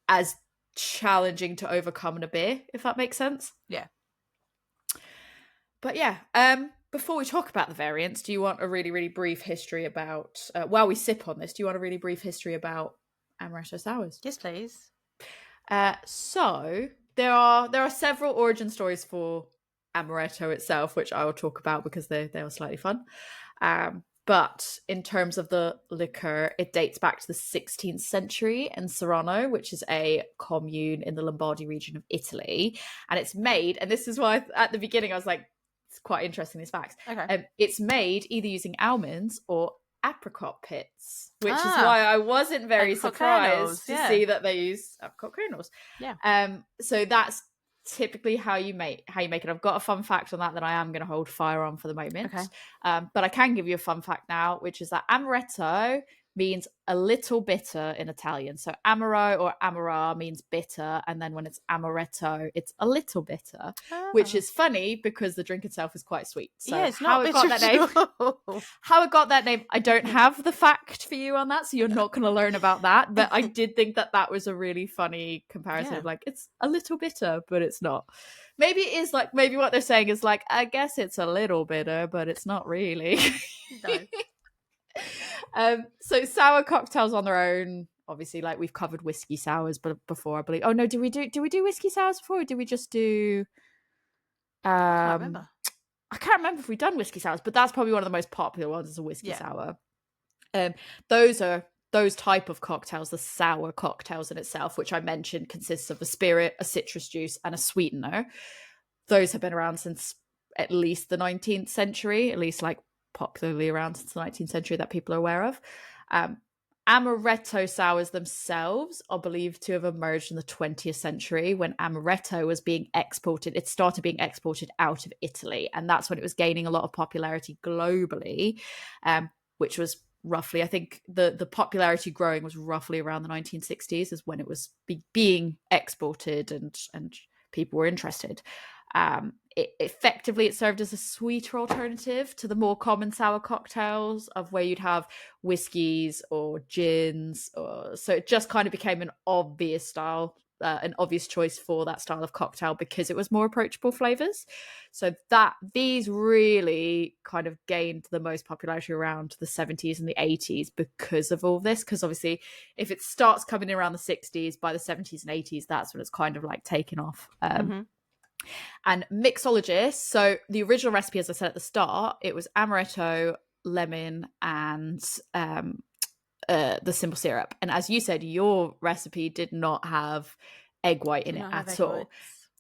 as challenging to overcome in a beer, if that makes sense. Yeah. But yeah, before we talk about the variants, do you want a really, really brief history about, while we sip on this, do you want a really brief history about Amaretto Sours? Yes, please. So there are several origin stories for Amaretto itself, which I will talk about because they are slightly fun. But in terms of the liqueur, it dates back to the 16th century in Serrano, which is a commune in the Lombardy region of Italy. And it's made, and this is why at the beginning I was like, it's quite interesting, these facts. Okay. It's made either using almonds or apricot pits, which is why I wasn't very surprised to see that they use apricot kernels. Yeah. So that's typically how you make it. I've got a fun fact on that I am going to hold fire on for the moment. Okay. But I can give you a fun fact now, which is that Amaretto means a little bitter in Italian. So amaro or amara means bitter, and then when it's amaretto, it's a little bitter, which is funny because the drink itself is quite sweet. So yeah, it's not how it got that name, I don't have the fact for you on that, so you're not going to learn about that. But I did think that was a really funny comparison of like, it's a little bitter, but it's not. Maybe it is like, maybe what they're saying is like, I guess it's a little bitter, but it's not really. No. So sour cocktails on their own, obviously, like we've covered whiskey sours, but before I believe. Oh no, do we do whiskey sours before, or did we just do? I can't remember. I can't remember if we've done whiskey sours, but that's probably one of the most popular ones, is a whiskey sour. Those type of cocktails, the sour cocktails in itself, which I mentioned, consists of a spirit, a citrus juice, and a sweetener. Those have been around since at least the 19th century, at least like popularly around since the 19th century that people are aware of. Amaretto sours themselves are believed to have emerged in the 20th century when amaretto was being exported. It started being exported out of Italy, and that's when it was gaining a lot of popularity globally, which was roughly, I think the popularity growing was roughly around the 1960s is when it was being exported and people were interested. It served as a sweeter alternative to the more common sour cocktails of where you'd have whiskeys or gins, so it just kind of became an obvious style, an obvious choice for that style of cocktail because it was more approachable flavors. So that these really kind of gained the most popularity around the 70s and the 80s because of all this, because obviously if it starts coming in around the 60s, by the 70s and 80s, that's when it's kind of like taken off. And mixologists, so the original recipe, as I said at the start, it was amaretto, lemon, and the simple syrup. And as you said, your recipe did not have egg white in it at all.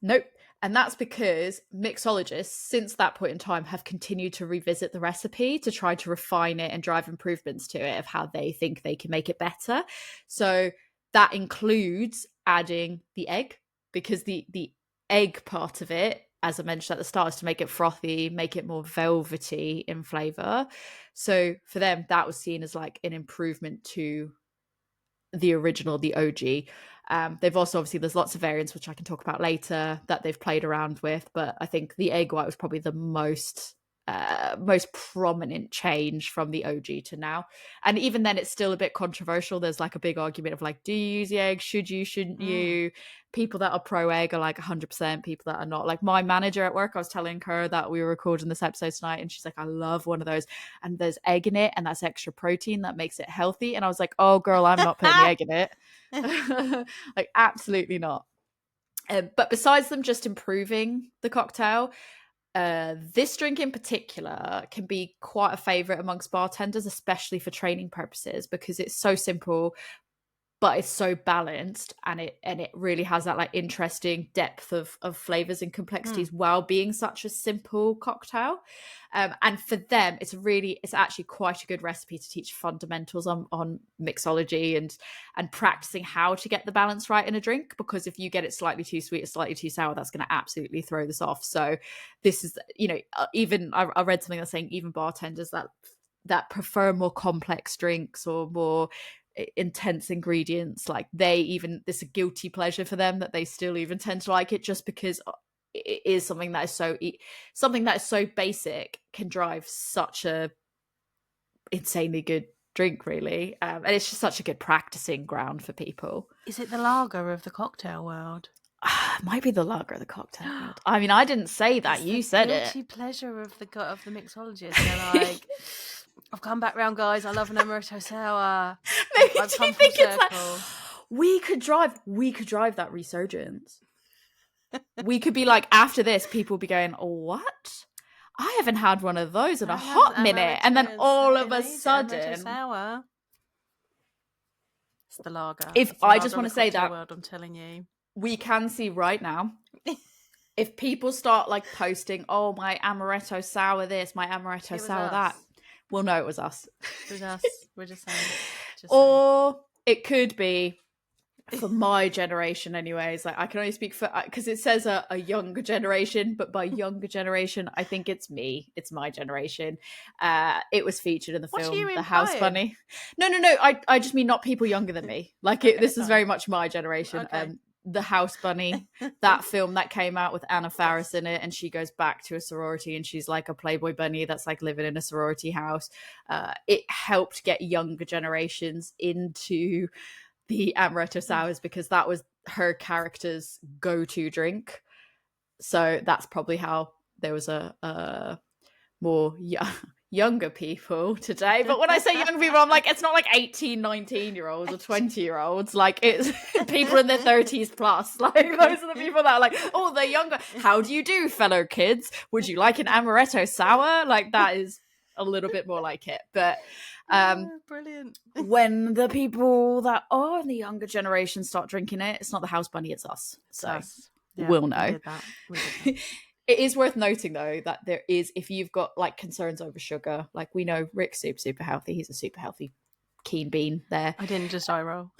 Nope. And that's because mixologists, since that point in time, have continued to revisit the recipe to try to refine it and drive improvements to it of how they think they can make it better. So that includes adding the egg, because the egg part of it, as I mentioned at the start, is to make it frothy, make it more velvety in flavor. So for them, that was seen as like an improvement to the original, the OG. They've also, obviously, there's lots of variants, which I can talk about later, that they've played around with. But I think the egg white was probably the most most prominent change from the OG to now. And even then, it's still a bit controversial. There's like a big argument of like, do you use the egg? Should you? Shouldn't you? People that are pro egg are like 100%. People that are not, like my manager at work, I was telling her that we were recording this episode tonight, and she's like, I love one of those, and there's egg in it, and that's extra protein that makes it healthy. And I was like, oh girl, I'm not putting the egg in it. Like, absolutely not. But besides them just improving the cocktail, this drink in particular can be quite a favorite amongst bartenders, especially for training purposes, because it's so simple but it's so balanced, and it really has that like interesting depth of flavors and complexities while being such a simple cocktail. And for them, it's actually quite a good recipe to teach fundamentals on mixology and practicing how to get the balance right in a drink, because if you get it slightly too sweet or slightly too sour, that's going to absolutely throw this off. So this is, even I read something that's saying even bartenders that prefer more complex drinks or more intense ingredients, like it's a guilty pleasure for them that they still even tend to like it, just because it is something that is so basic, can drive such a insanely good drink, really. And it's just such a good practicing ground for people. Is it the lager of the cocktail world? It might be the lager of the cocktail world. I mean, I didn't say that, you said it. Guilty pleasure of the mixologist. They're like, I've come back round, guys. I love an Amaretto Sour. Maybe do you think it's like, we could drive that resurgence? We could be like, after this, people will be going, oh, what? I haven't had one of those in a hot minute. And then all of a sudden, Sour. It's the lager. I just want to say that, world, I'm telling you, we can see right now, if people start like posting, oh, my Amaretto Sour this, my Amaretto Sour that, we'll know it was us. It was us. We're just saying. Or it could be, for my generation anyways, like I can only speak for, because it says a younger generation, but by younger generation I think it's my generation. It was featured in the film The House Bunny. No, I just mean not people younger than me, like this is very much my generation. Okay. The House Bunny, that film that came out with Anna Faris in it, and she goes back to a sorority and she's like a Playboy bunny that's like living in a sorority house. It helped get younger generations into the Amaretto Sours because that was her character's go-to drink. So that's probably how there was a more younger people today. But when I say young people, I'm like, it's not like 18, 19-year-olds or 20-year-olds. Like, it's people in their 30s plus. Like, those are the people that are like, oh, they're younger. How do you do, fellow kids? Would you like an Amaretto Sour? Like, that is a little bit more like it. But brilliant. When the people that are in the younger generation start drinking it, it's not the House Bunny, it's us. So we'll know. We did that. It is worth noting, though, that there is, if you've got like concerns over sugar, like we know Rick's super healthy. He's a super healthy keen bean there. I didn't just eye roll.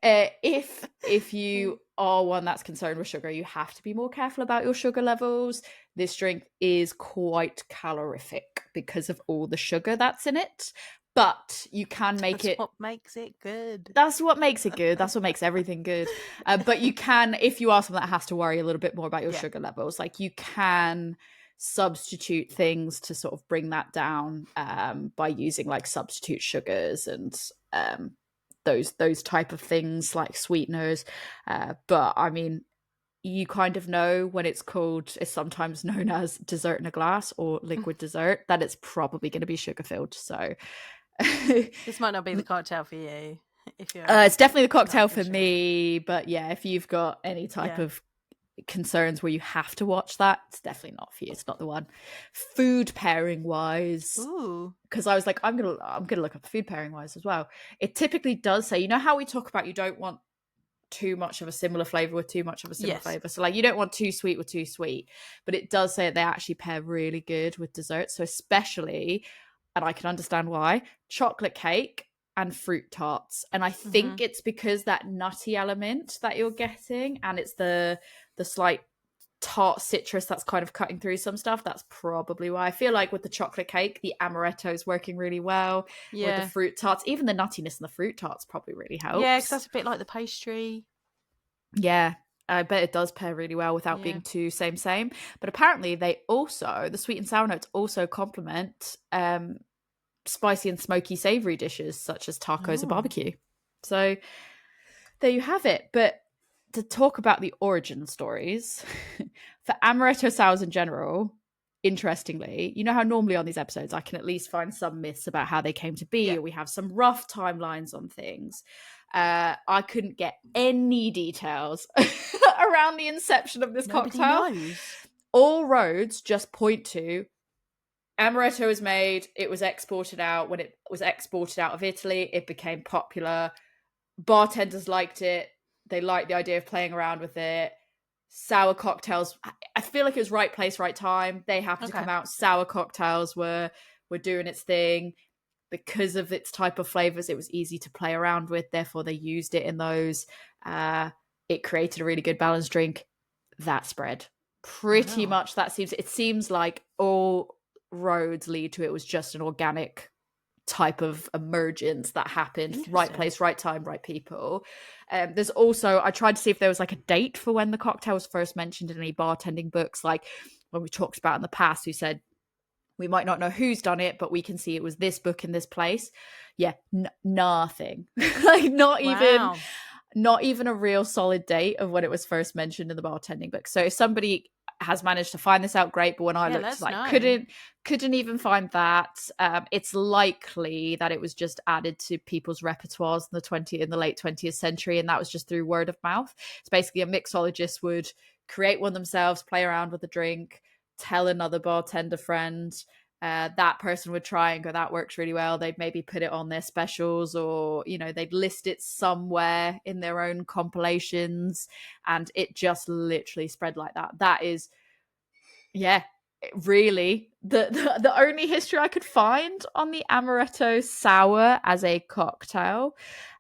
If you are one that's concerned with sugar, you have to be more careful about your sugar levels. This drink is quite calorific because of all the sugar that's in it. But you can make That's what makes it good. That's what makes it good. That's what makes everything good. But you can, if you are someone that has to worry a little bit more about your sugar levels, like you can substitute things to sort of bring that down by using like substitute sugars and those type of things, like sweeteners. But I mean, you kind of know when it's sometimes known as dessert in a glass or liquid dessert, that it's probably going to be sugar filled. So this might not be the cocktail for you. If you're it's definitely the cocktail for me, but yeah, if you've got any type of concerns where you have to watch that, it's definitely not for you. It's not the one. Food pairing wise, because I was like, I'm gonna look up food pairing wise as well. It typically does say, you know how we talk about you don't want too much of a similar flavor with too much of a similar flavor, so like you don't want too sweet with too sweet, but it does say that they actually pair really good with desserts. So especially, and I can understand why, chocolate cake and fruit tarts. And I think it's because that nutty element that you're getting, and it's the slight tart citrus that's kind of cutting through some stuff. That's probably why. I feel like with the chocolate cake, the amaretto is working really well. With the fruit tarts, even the nuttiness in the fruit tarts probably really helps. Yeah, because that's a bit like the pastry. Yeah. I bet it does pair really well without being too same. But apparently they also, the sweet and sour notes also complement spicy and smoky savory dishes such as tacos and barbecue. So there you have it. But to talk about the origin stories, for Amaretto Sours in general, interestingly, you know how normally on these episodes I can at least find some myths about how they came to be, or we have some rough timelines on things. I couldn't get any details around the inception of this cocktail. Knows. All roads just point to Amaretto was made, it was exported out. When it was exported out of Italy, it became popular. Bartenders liked it. They liked the idea of playing around with it. Sour cocktails, I feel like it was right place, right time. They happened to come out. Sour cocktails were doing its thing. Because of its type of flavors, it was easy to play around with. Therefore, they used it in those. It created a really good balanced drink. That spread. Pretty much it seems like all roads lead to it was just an organic type of emergence that happened. Right place, right time, right people. There's also, I tried to see if there was like a date for when the cocktail was first mentioned in any bartending books, like when we talked about in the past, who said we might not know who's done it, but we can see it was this book in this place. Yeah, nothing. Like not even a real solid date of when it was first mentioned in the bartending book. So if somebody has managed to find this out, great. But when I looked, like couldn't even find that. It's likely that it was just added to people's repertoires in the late 20th century, and that was just through word of mouth. It's basically a mixologist would create one themselves, play around with the drink, tell another bartender friend. That person would try and go, that works really well. They'd maybe put it on their specials, or they'd list it somewhere in their own compilations, and it just literally spread like that. That is really the only history I could find on the Amaretto Sour as a cocktail.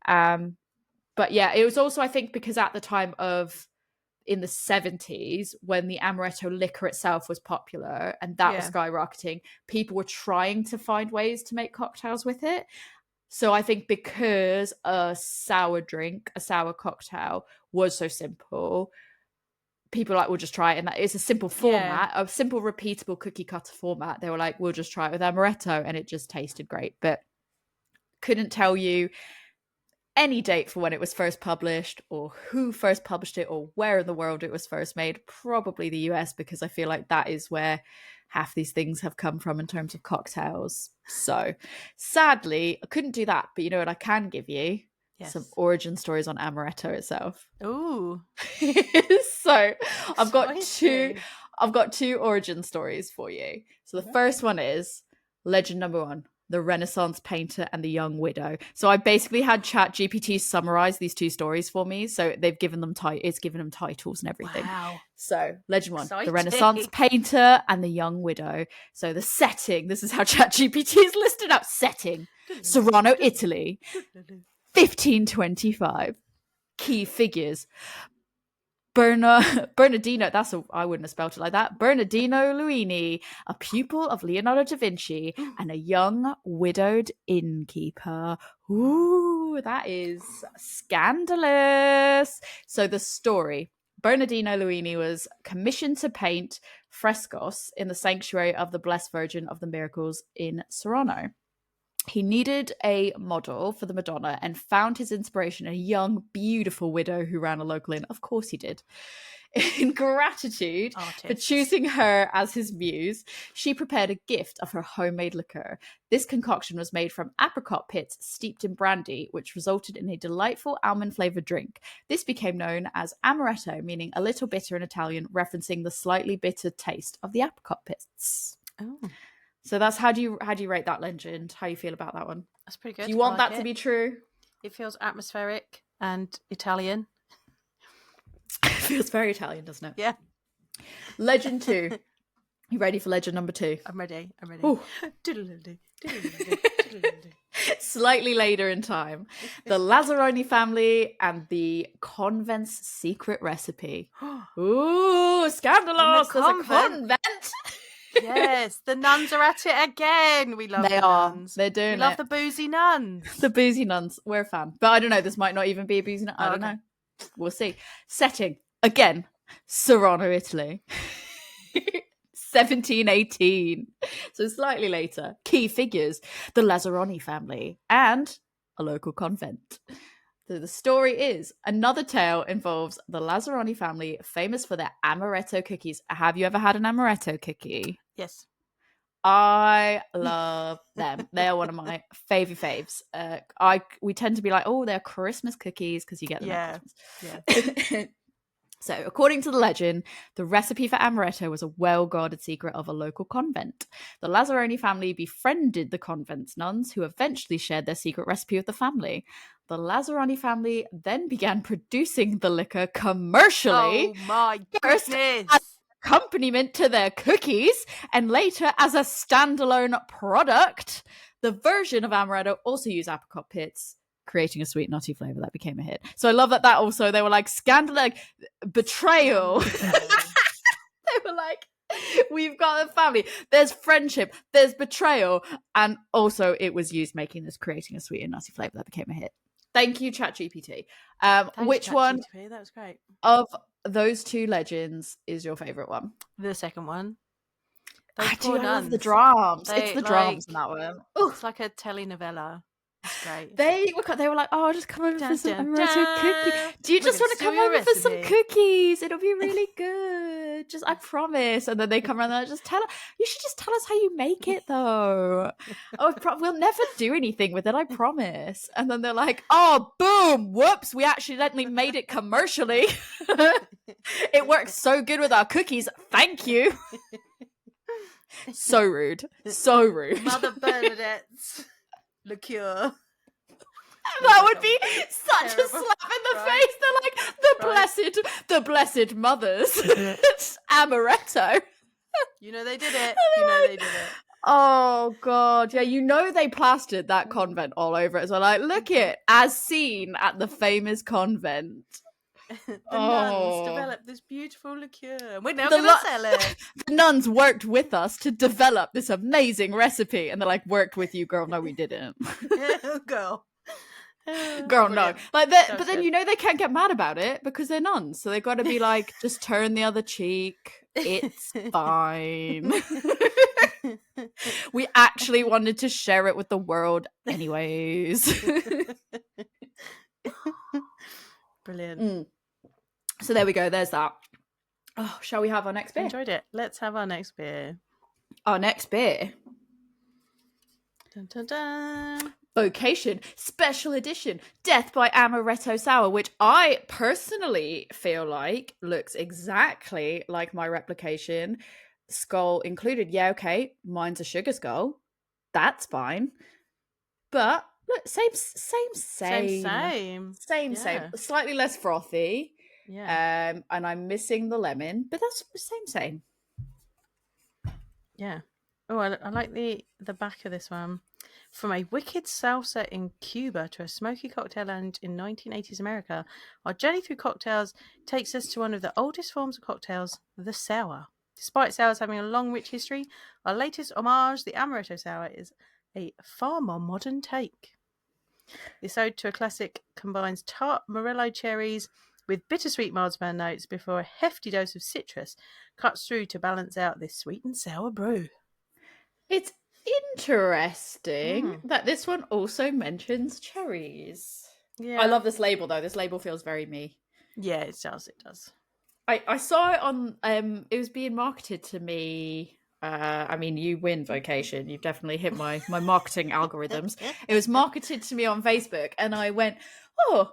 But yeah, it was also, I think, because at the time of in the 70s, when the amaretto liquor itself was popular and that was skyrocketing, people were trying to find ways to make cocktails with it. So I think because a sour cocktail was so simple, people we'll just try it. And that it's a simple format, a simple repeatable cookie cutter format. They were like, we'll just try it with amaretto, and it just tasted great. But couldn't tell you any date for when it was first published, or who first published it, or where in the world it was first made. Probably the US, because I feel like that is where half these things have come from in terms of cocktails. So sadly, I couldn't do that. But you know what I can give you? Some origin stories on amaretto itself. Ooh. So I've got two origin stories for you. So the first one is legend number one: the Renaissance painter and the young widow. So I basically had Chat GPT summarize these two stories for me. So they've given them it's given them titles and everything. Wow. So legend one: the Renaissance painter and the young widow. So the setting, this is how Chat GPT is listed up. Setting: Serrano, Italy, 1525. Key figures: Bernardino, I wouldn't have spelled it like that. Bernardino Luini, a pupil of Leonardo da Vinci, and a young widowed innkeeper. Ooh, that is scandalous. So the story: Bernardino Luini was commissioned to paint frescoes in the sanctuary of the Blessed Virgin of the Miracles in Serrano. He needed a model for the Madonna and found his inspiration in a young, beautiful widow who ran a local inn. Of course he did. In gratitude for choosing her as his muse, she prepared a gift of her homemade liqueur. This concoction was made from apricot pits steeped in brandy, which resulted in a delightful almond-flavored drink. This became known as amaretto, meaning a little bitter in Italian, referencing the slightly bitter taste of the apricot pits. Oh. So that's how do you rate that legend? How you feel about that one? That's pretty good. Do you want that to be true? It feels atmospheric and Italian. It feels very Italian, doesn't it? Yeah. Legend 2. You ready for legend number 2? I'm ready. Slightly later in time, the Lazzaroni family and the convent's secret recipe. Ooh, scandalous! There's a convent. Yes, the nuns are at it again. We love the nuns. They're doing it. We love the boozy nuns. The boozy nuns. We're a fan. But I don't know. This might not even be a boozy nun. I don't know. We'll see. Setting: Again, Serrano, Italy. 1718. So slightly later. Key figures, the Lazzaroni family and a local convent. So the story is, another tale involves the Lazzaroni family, famous for their amaretto cookies. Have you ever had an amaretto cookie? Yes. I love them. They are one of my faves. We tend to be like, oh, they're Christmas cookies because you get them at Christmas. Yeah. So, according to the legend, the recipe for amaretto was a well-guarded secret of a local convent. The Lazzaroni family befriended the convent's nuns, who eventually shared their secret recipe with the family. The Lazzaroni family then began producing the liquor commercially. Oh my goodness! As accompaniment to their cookies, and later as a standalone product. The version of amaretto also used apricot pits, creating a sweet nutty flavor that became a hit. So I love that also they were like scandal, like betrayal. They were like, we've got a family, there's friendship, there's betrayal, and also it was used making this, creating a sweet and nutty flavor that became a hit. Thank you, Chat GPT. Which Chat one GTP, that was great. Of those two legends is your favorite one? The second one. I love the drums. It's the drums in that one. It's like a telenovela. It's great. They were like, oh, just come over for some amaretto cookies. Do you just want to come over for some cookies? It'll be really good. I promise. And then they come around and you should just tell us how you make it though. We'll never do anything with it, I promise. And then they're like, oh, boom, whoops, we accidentally made it commercially. It works so good with our cookies. Thank you. So rude. So rude. Mother Bernadette's liqueur. That would be such a slap in the face. They're like the blessed mothers. Amaretto. You know they did it. Oh god, yeah. They plastered that convent all over it. So like, look it, as seen at the famous convent. The nuns developed this beautiful liqueur. We're now going to sell it. The nuns worked with us to develop this amazing recipe. And they're like, worked with you, girl. No, we didn't. Girl. Girl, no. Like that, but then they can't get mad about it because they're nuns. So they got to be like, just turn the other cheek. It's fine. We actually wanted to share it with the world anyways. Brilliant. So there we go. There's that. Oh, shall we have our next beer? Enjoyed it. Let's have our next beer. Our next beer. Dun, dun, dun. Vocation Special Edition Death by Amaretto Sour, which I personally feel like looks exactly like my replication. Skull included. Yeah, okay. Mine's a sugar skull. That's fine. But look, same. Slightly less frothy. Yeah. And I'm missing the lemon, but that's the same. Yeah. Oh, I like the back of this one. From a wicked salsa in Cuba to a smoky cocktail and in 1980s America, our journey through cocktails takes us to one of the oldest forms of cocktails, the sour. Despite sours having a long, rich history, our latest homage, the Amaretto Sour, is a far more modern take. This ode to a classic combines tart morello cherries with bittersweet marzipan notes before a hefty dose of citrus cuts through to balance out this sweet and sour brew. It's interesting that this one also mentions cherries. Yeah, I love this label though. This label feels very me. Yeah, it does. I saw it on it was being marketed to me. I mean, you win, Vocation. You've definitely hit my marketing algorithms. It was marketed to me on Facebook, and I went, oh,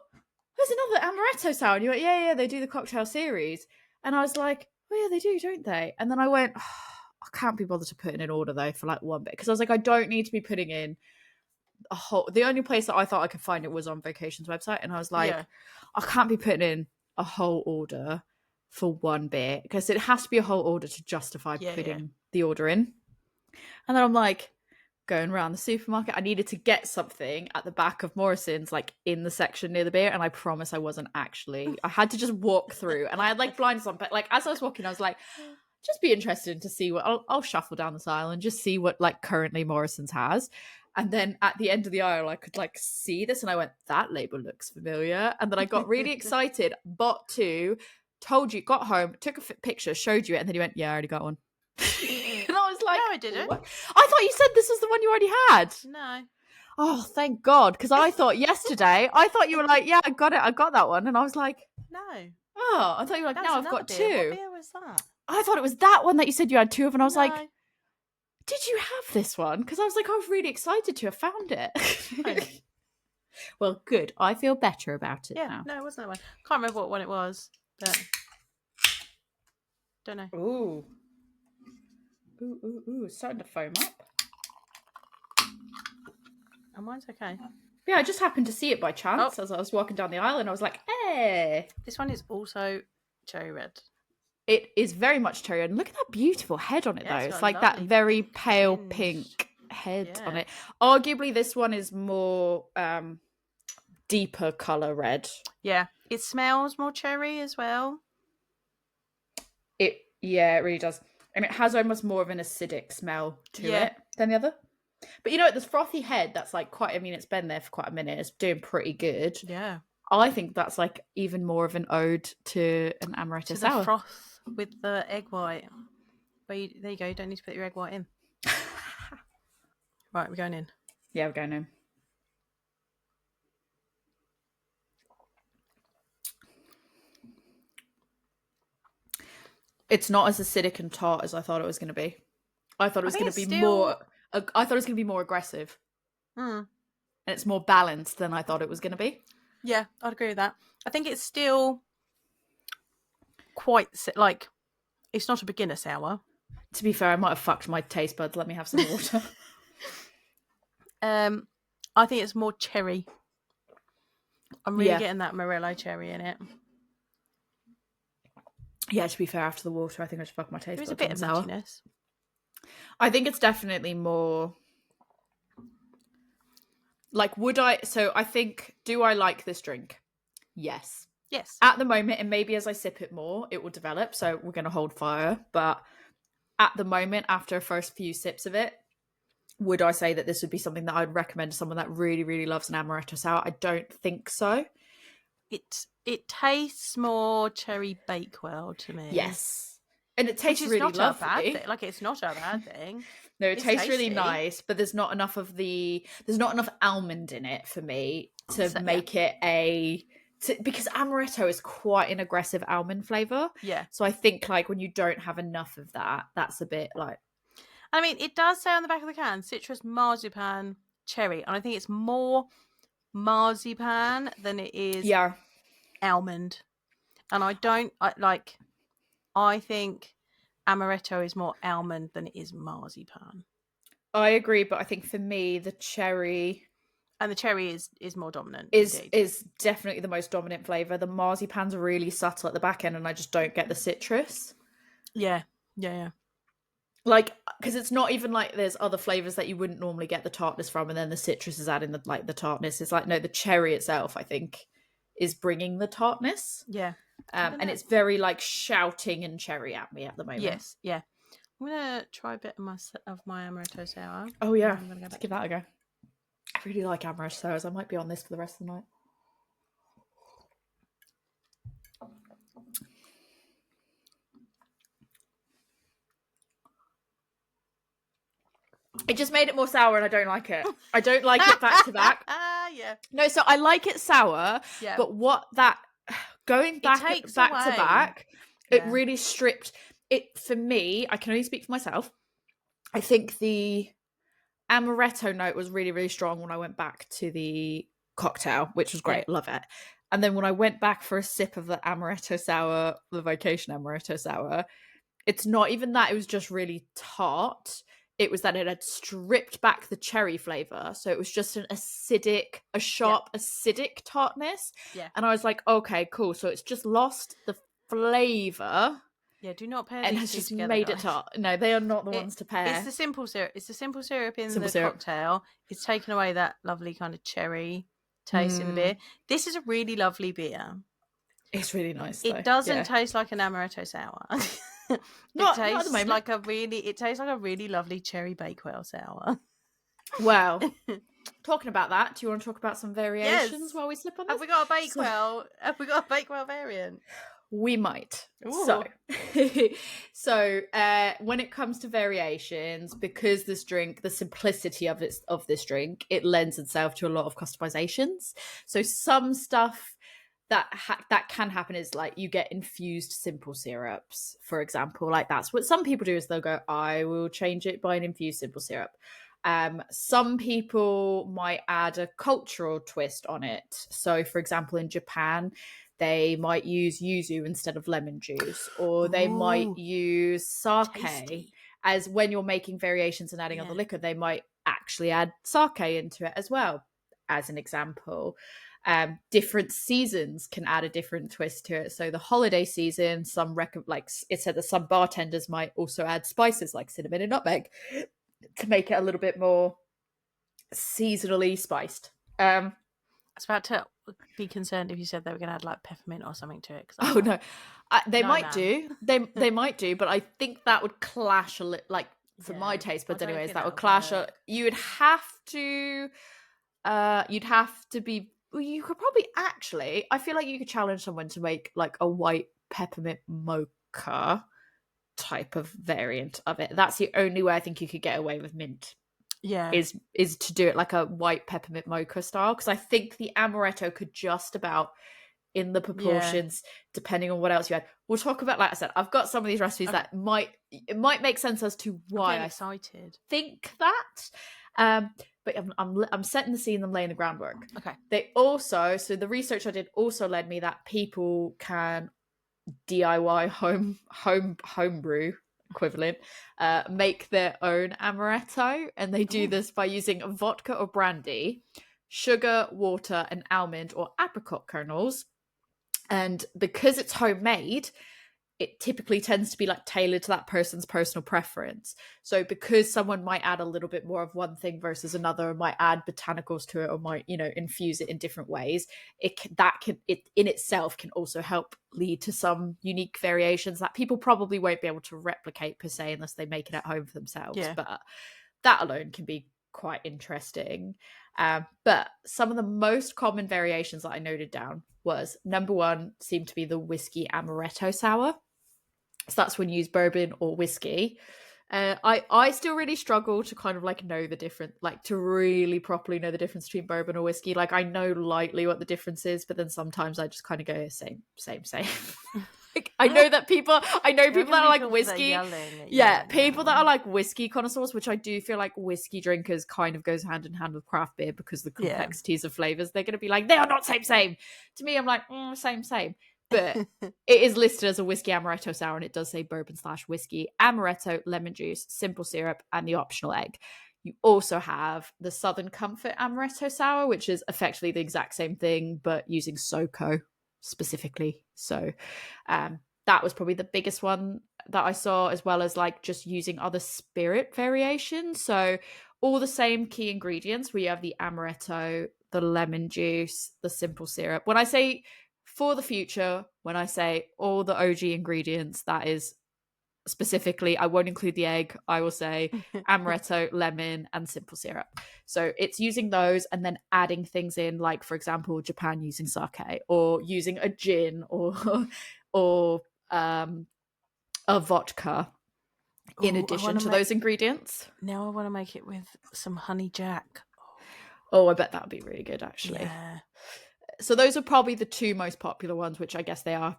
there's another Amaretto Sour. And you went, yeah, they do the cocktail series. And I was like, oh yeah, they do, don't they? And then I went, I can't be bothered to put in an order though for like one bit, because I was like, I don't need to be putting in a whole. The only place that I thought I could find it was on Vocation's website, and I was like, I can't be putting in a whole order for one bit, because it has to be a whole order to justify putting the order in. And then I'm like going around the supermarket. I needed to get something at the back of Morrison's, like in the section near the beer, and I promise I wasn't actually. I had to just walk through, and I had like blinders on, but like as I was walking, I was like, just be interested to see what I'll shuffle down this aisle and just see what like currently Morrison's has. And then at the end of the aisle, I could like see this, and I went, that label looks familiar. And then I got really excited, bought two, told you, got home, took a picture, showed you it, and then you went, yeah, I already got one. And I was like, no, I didn't. What? I thought you said this was the one you already had. No. Oh, thank God. Because I thought yesterday, I thought you were like, yeah, I got it. I got that one. And I was like, no. Oh, I thought you were like, now I've got beer. 2. What beer was that? I thought it was that one that you said you had 2 of. And I was like, did you have this one? Because I was like, I was really excited to have found it. Well, good. I feel better about it now. No, it wasn't that one. Can't remember what one it was, but don't know. Ooh. Ooh. It's starting to foam up. And mine's okay. Yeah, I just happened to see it by chance as I was walking down the aisle, and I was like, hey. This one is also cherry red. It is very much cherry red. And look at that beautiful head on it, though. It's like that very pale pink head on it. Arguably, this one is more deeper colour red. Yeah. It smells more cherry as well. It really does. And it has almost more of an acidic smell to it than the other. But you know what? This frothy head, that's like quite, I mean, it's been there for quite a minute. It's doing pretty good. Yeah. I think that's like even more of an ode to an Amaretto Sour. The froth with the egg white. There you go. You don't need to put your egg white in. Right, we're going in. Yeah, we're going in. It's not as acidic and tart as I thought it was going to be. I thought it was going to be more... I thought it was going to be more aggressive. And it's more balanced than I thought it was going to be. Yeah, I'd agree with that. I think it's still quite, like, it's not a beginner sour. To be fair, I might have fucked my taste buds. Let me have some water. I think it's more cherry. I'm really getting that Morello cherry in it. Yeah, to be fair, after the water, I think I just fucked my taste buds. There's a bit of nuttiness. I think it's definitely more like, would I? So I think, do I like this drink? Yes. Yes. At the moment, and maybe as I sip it more, it will develop. So we're going to hold fire. But at the moment, after first few sips of it, would I say that this would be something that I'd recommend to someone that really, really loves an Amaretto Sour? I don't think so. It tastes more cherry Bakewell to me. Yes. And it tastes really lovely. A bad thing. Like, it's not a bad thing. No, it tastes really nice, but there's not enough almond in it for me to make it because Amaretto is quite an aggressive almond flavour. Yeah. So I think, like, when you don't have enough of that, that's a bit like... I mean, it does say on the back of the can, citrus, marzipan, cherry. And I think it's more marzipan than it is almond. And I think Amaretto is more almond than it is marzipan. I agree, but I think for me, the cherry... And the cherry is more dominant. Is definitely the most dominant flavour. The marzipan's really subtle at the back end, and I just don't get the citrus. Yeah. Like, because it's not even like there's other flavours that you wouldn't normally get the tartness from, and then the citrus is adding the tartness. It's like, no, the cherry itself, I think, is bringing the tartness. Yeah. And it's very, like, shouting and cherry at me at the moment. Yes, yeah. I'm going to try a bit of my Amaretto Sour. Oh, yeah. Let's give that a go. I really like Amaretto Sours. I might be on this for the rest of the night. It just made it more sour, and I don't like it. I don't like it back to back. Yeah. No, so I like it sour, but going back to back, it really stripped it for me. I can only speak for myself. I think the Amaretto note was really, really strong when I went back to the cocktail, which was great. Love it. And then when I went back for a sip of the Amaretto Sour, the Vocation Amaretto Sour, it's not even that. It was just really tart. It was that it had stripped back the cherry flavour. So it was just a sharp acidic tartness. Yeah. And I was like, okay, cool. So it's just lost the flavour. Yeah, do not pair and these has two just together, made guys. it tart. No, they are not the ones to pair. It's the simple syrup. It's the simple syrup in the syrup. cocktail. It's taken away that lovely kind of cherry taste in the beer. This is a really lovely beer. It's really nice, though. It doesn't taste like an Amaretto Sour. Not at the moment. It tastes like a really lovely cherry Bakewell sour. Well, talking about that, do you want to talk about some variations while we slip on this? Have we got a Bakewell? Have we got a Bakewell variant? We might. Ooh. So when it comes to variations, because this drink, the simplicity of this drink, it lends itself to a lot of customizations. So some stuff that can happen is like you get infused simple syrups, for example. Like that's what some people do, is they'll go, I will change it by an infused simple syrup. Some people might add a cultural twist on it. So for example, in Japan, they might use yuzu instead of lemon juice, or they might use sake. As when you're making variations and adding other liquor, they might actually add sake into it as well, as an example. Different seasons can add a different twist to it. So the holiday season, like it said that some bartenders might also add spices like cinnamon and nutmeg to make it a little bit more seasonally spiced. I was about to be concerned if you said they were going to add like peppermint or something to it. Oh no, they might do. They might do, but I think that would clash a little. Like for my taste buds, anyways, that would clash. You would have to. You'd have to be. You could probably actually. I feel like you could challenge someone to make like a white peppermint mocha type of variant of it. That's the only way I think you could get away with mint. Yeah, is to do it like a white peppermint mocha style, because I think the amaretto could just about, in the proportions, depending on what else you add. We'll talk about, like I said, I've got some of these recipes that might make sense as to why I'm excited. Think that. But I'm setting the scene, I'm laying the groundwork. Okay. They also, so the research I did also led me that people can DIY homebrew equivalent, make their own amaretto, and they do this by using vodka or brandy, sugar, water, and almond or apricot kernels. And because it's homemade, it typically tends to be like tailored to that person's personal preference. So because someone might add a little bit more of one thing versus another, or might add botanicals to it, or might, infuse it in different ways, it in itself can also help lead to some unique variations that people probably won't be able to replicate per se unless they make it at home for themselves. But that alone can be quite interesting. But some of the most common variations that I noted down was, number one seemed to be the whiskey amaretto sour. So that's when you use bourbon or whiskey. I still really struggle to kind of like know the difference, like to really properly know the difference between bourbon or whiskey. Like I know lightly what the difference is, but then sometimes I just kind of go same. Like, I know people that are like whiskey. People that are like whiskey connoisseurs, which I do feel like whiskey drinkers kind of goes hand in hand with craft beer because of the complexities of flavors. They're going to be like, they are not same. To me, I'm like, same. But it is listed as a whiskey amaretto sour, and it does say bourbon/whiskey, amaretto, lemon juice, simple syrup, and the optional egg. You also have the Southern Comfort amaretto sour, which is effectively the exact same thing, but using SoCo specifically. So that was probably the biggest one that I saw, as well as like just using other spirit variations. So all the same key ingredients, where you have the amaretto, the lemon juice, the simple syrup. When I say for the future, when I say all the OG ingredients, that is specifically, I won't include the egg. I will say amaretto, lemon, and simple syrup. So it's using those and then adding things in, like for example, Japan using sake, or using a gin, or a vodka in addition to those ingredients. Now I want to make it with some honey jack. Oh, I bet that would be really good, actually. Yeah. So those are probably the two most popular ones, which I guess they are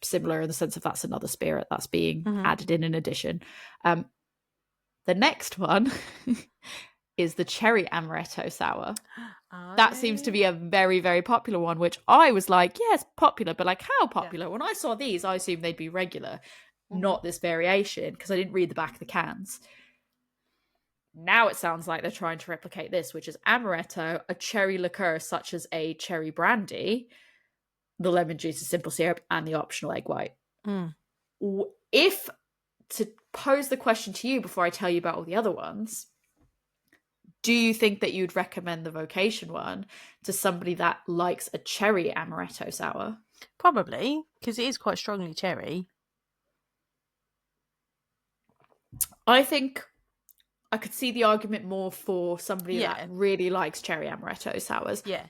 similar in the sense of that's another spirit that's being added in addition. The next one is the cherry amaretto sour. That seems to be a very, very popular one, which I was like, yes, popular, but like how popular? When I saw these, I assumed they'd be regular, not this variation, because I didn't read the back of the cans. Now it sounds like they're trying to replicate this, which is amaretto, a cherry liqueur such as a cherry brandy, the lemon juice, the simple syrup, and the optional egg white. If to pose the question to you before I tell you about all the other ones, do you think that you'd recommend the Vocation one to somebody that likes a cherry amaretto sour? Probably, because it is quite strongly cherry. I think I could see the argument more for somebody that really likes cherry amaretto sours. Yeah.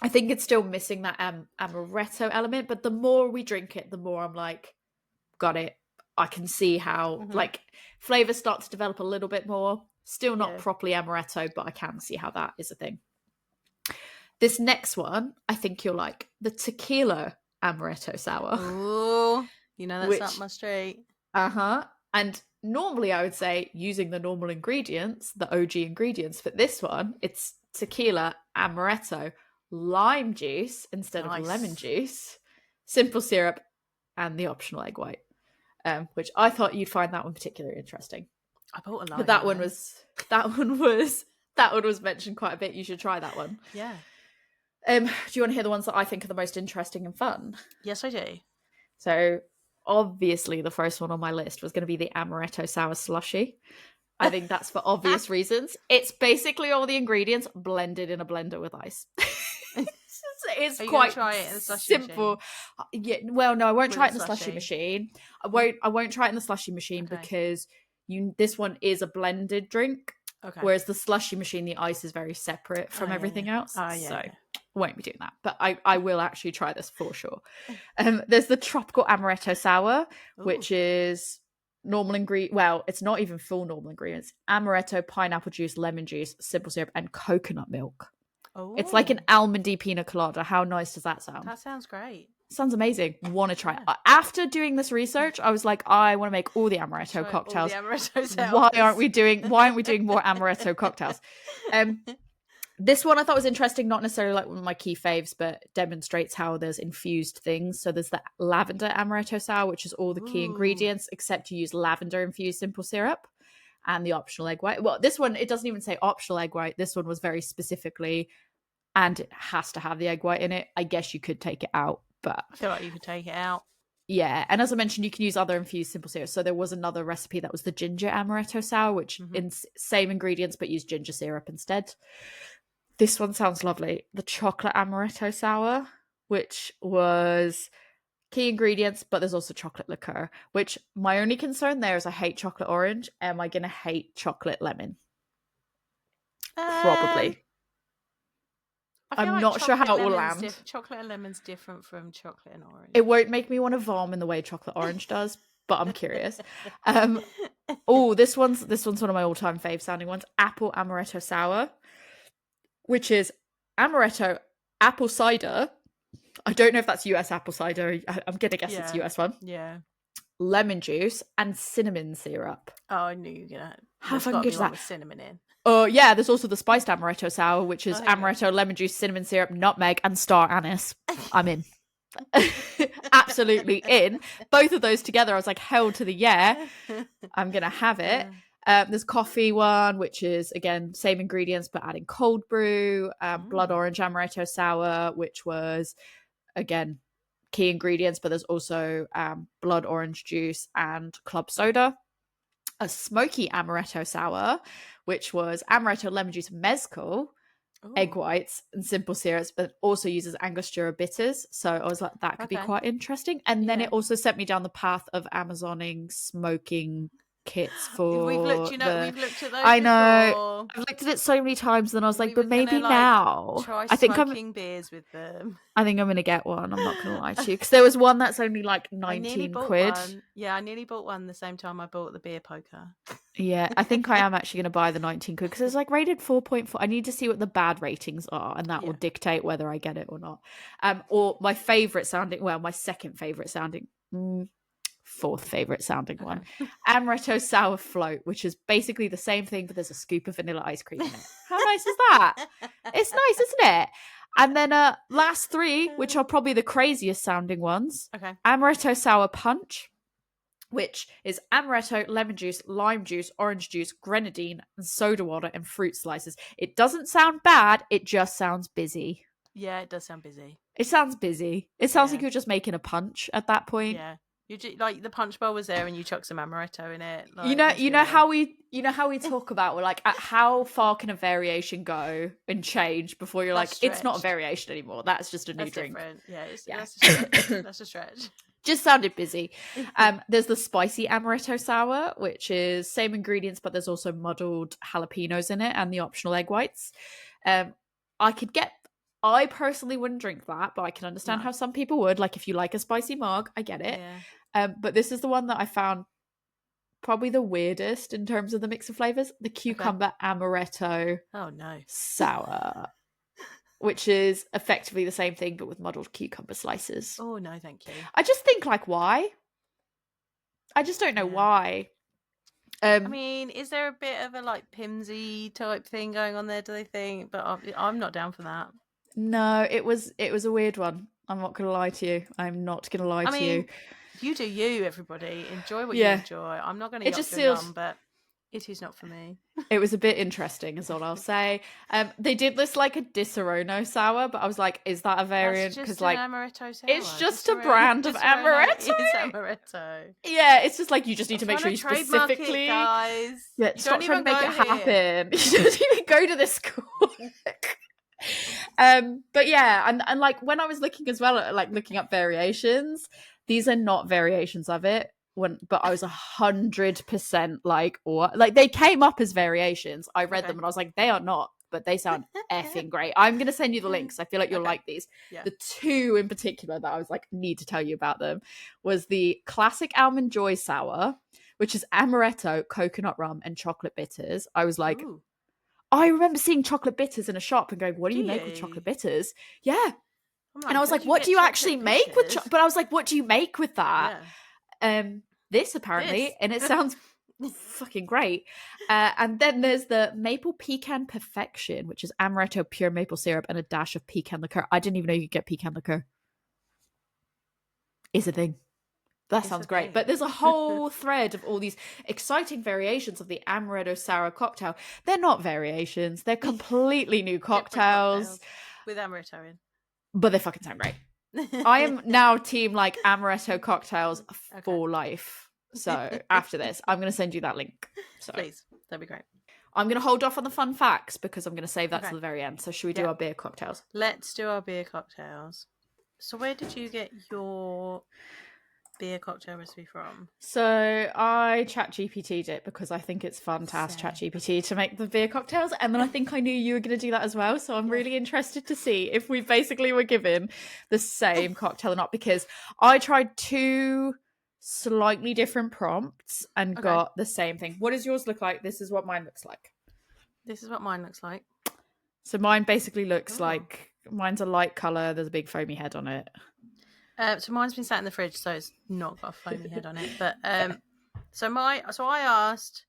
I think it's still missing that amaretto element, but the more we drink it, the more I'm like, got it. I can see how like flavors start to develop a little bit more. Still not properly amaretto, but I can see how that is a thing. This next one, I think you'll like, the tequila Amaretto Sour. Ooh, you know that's up my street. And normally I would say using the normal ingredients, the OG ingredients, but this one, it's tequila Amaretto, lime juice instead of lemon juice, simple syrup, and the optional egg white. Which I thought you'd find that one particularly interesting. I bought a lot. But that one was mentioned quite a bit. You should try that one. Yeah. Do you want to hear the ones that I think are the most interesting and fun? Yes, I do. So obviously the first one on my list was going to be the Amaretto Sour slushy. I think that's for obvious reasons. It's basically all the ingredients blended in a blender with ice. It's quite try it in the slushy simple. Machine? Yeah, well, no, I won't try it in the slushy machine. I won't try it in the slushy machine because this one is a blended drink. Okay. Whereas the slushy machine, the ice is very separate from everything else. So won't be doing that. But I will actually try this for sure. There's the tropical Amaretto Sour, which is normal ingredient. Well, it's not even full normal ingredients. Amaretto, pineapple juice, lemon juice, simple syrup, and coconut milk. Oh. It's like an almondy pina colada. How nice does that sound? That sounds great. Sounds amazing. Want to try it. After doing this research, I was like, I want to make all the Amaretto cocktails. All the Amaretto sours. Why aren't we doing more Amaretto cocktails? This one I thought was interesting, not necessarily like one of my key faves, but demonstrates how there's infused things. So there's the lavender Amaretto Sour, which is all the key ingredients, except you use lavender infused simple syrup and the optional egg white. Well, this one, it doesn't even say optional egg white. This one was very specifically, and it has to have the egg white in it. I guess you could take it out. But I feel like you could take it out. Yeah. And as I mentioned, you can use other infused simple syrup. So there was another recipe that was the ginger Amaretto Sour, which in same ingredients, but use ginger syrup instead. This one sounds lovely. The chocolate Amaretto Sour, which was key ingredients, but there's also chocolate liqueur, which my only concern there is I hate chocolate orange. Am I going to hate chocolate lemon? Probably. I'm not sure how it will land. Chocolate and lemon's different from chocolate and orange. It won't make me want to vom in the way chocolate orange does, but I'm curious. This one's one of my all-time fave sounding ones. Apple Amaretto Sour, which is amaretto apple cider. I don't know if that's US apple cider. I'm gonna guess it's US one. Yeah. Lemon juice and cinnamon syrup. Oh, I knew you were gonna. How fucking good is that? With cinnamon in. Oh, yeah, there's also the spiced Amaretto Sour, which is amaretto, lemon juice, cinnamon syrup, nutmeg, and star anise. I'm in. Absolutely in. Both of those together, I was like, hell to the yeah. I'm going to have it. There's coffee one, which is, again, same ingredients, but adding cold brew. Blood orange Amaretto Sour, which was, again, key ingredients, but there's also blood orange juice and club soda. A smoky Amaretto Sour, which was amaretto, lemon juice, mezcal, egg whites, and simple syrups, but also uses Angostura bitters. So I was like, that could be quite interesting. And then it also sent me down the path of Amazoning smoking kits for we've looked at those. I know before. I've looked at it so many times, and I was like, but maybe now try I think smoking beers with them. I think I'm gonna get one. I'm not gonna lie to you, because there was one that's only like 19 quid. Yeah, I nearly bought one the same time I bought the beer poker. Yeah, I think I am actually gonna buy the 19 quid because it's like rated 4.4. I need to see what the bad ratings are, and that will dictate whether I get it or not. Or my second favorite sounding. Fourth favorite sounding one, Amaretto Sour Float, which is basically the same thing, but there's a scoop of vanilla ice cream in it. How nice is that? It's nice, isn't it? And then last three, which are probably the craziest sounding ones. Amaretto Sour Punch, which is amaretto, lemon juice, lime juice, orange juice, grenadine, and soda water and fruit slices. It doesn't sound bad, it just sounds busy. Yeah, it does sound busy. It sounds busy. It sounds like you're just making a punch at that point. Yeah. You like the punch bowl was there, and you chuck some amaretto in it. Like, you know how we talk about, we're like, how far can a variation go and change before you're like, it's not a variation anymore. That's just a new drink. Different. Yeah, that's a stretch. That's a stretch. Just sounded busy. There's the spicy Amaretto Sour, which is same ingredients, but there's also muddled jalapenos in it and the optional egg whites. I could get I personally wouldn't drink that, but I can understand how some people would. Like, if you like a spicy marg, I get it. But this is the one that I found probably the weirdest in terms of the mix of flavors. The cucumber amaretto sour, which is effectively the same thing but with muddled cucumber slices. Oh no, thank you. I just think, like, why? I just don't know why. I mean, is there a bit of a like Pimsy type thing going on there, do they think? But I'm not down for that. No, it was a weird one. I'm not gonna lie to you. I'm not gonna lie to you. You do you, everybody. Enjoy what you enjoy. I'm not gonna yuck your yum, but it is not for me. It was a bit interesting, is all I'll say. They did list like a Disaronno sour, but I was like, is that a variant? Because like Amaretto Sour. It's just a brand of amaretto. It's amaretto. Yeah, it's just like you just need to make sure you specifically, guys. Yeah, stop trying to make it happen. You don't even go to this school. But yeah, and like when I was looking as well at like looking up variations, these are not variations of it. But I was 100% like, or like they came up as variations. I read them and I was like, they are not, but they sound effing great. I'm gonna send you the links. I feel like you'll like these. The two in particular that I was like, need to tell you about them was the classic Almond Joy sour, which is amaretto, coconut rum, and chocolate bitters. I was like, ooh. I remember seeing chocolate bitters in a shop and going, what do you make with chocolate bitters? Yeah. And I was like, what do you actually make with but I was like, what do you make with that? This apparently, and it sounds fucking great. And then there's the maple pecan perfection, which is amaretto, pure maple syrup, and a dash of pecan liqueur. I didn't even know you could get pecan liqueur. Is a thing. That sounds great. But there's a whole thread of all these exciting variations of the Amaretto Sour cocktail. They're not variations. They're completely new cocktails. With amaretto in. But they fucking sound great. I am now team like amaretto cocktails for life. So after this, I'm going to send you that link. So please, that'd be great. I'm going to hold off on the fun facts because I'm going to save that to the very end. So should we do our beer cocktails? Let's do our beer cocktails. So where did you get your beer cocktail recipe from? So I Chat GPT'd it because I think it's fun to ask Chat GPT to make the beer cocktails, and then I think I knew you were going to do that as well, so I'm really interested to see if we basically were given the same cocktail or not, because I tried two slightly different prompts and got the same thing. What does yours look like? This is what mine looks like. This is what mine looks like. So mine basically looks like, mine's a light colour, there's a big foamy head on it. So mine's been sat in the fridge, so it's not got a foamy head on it. But so I asked,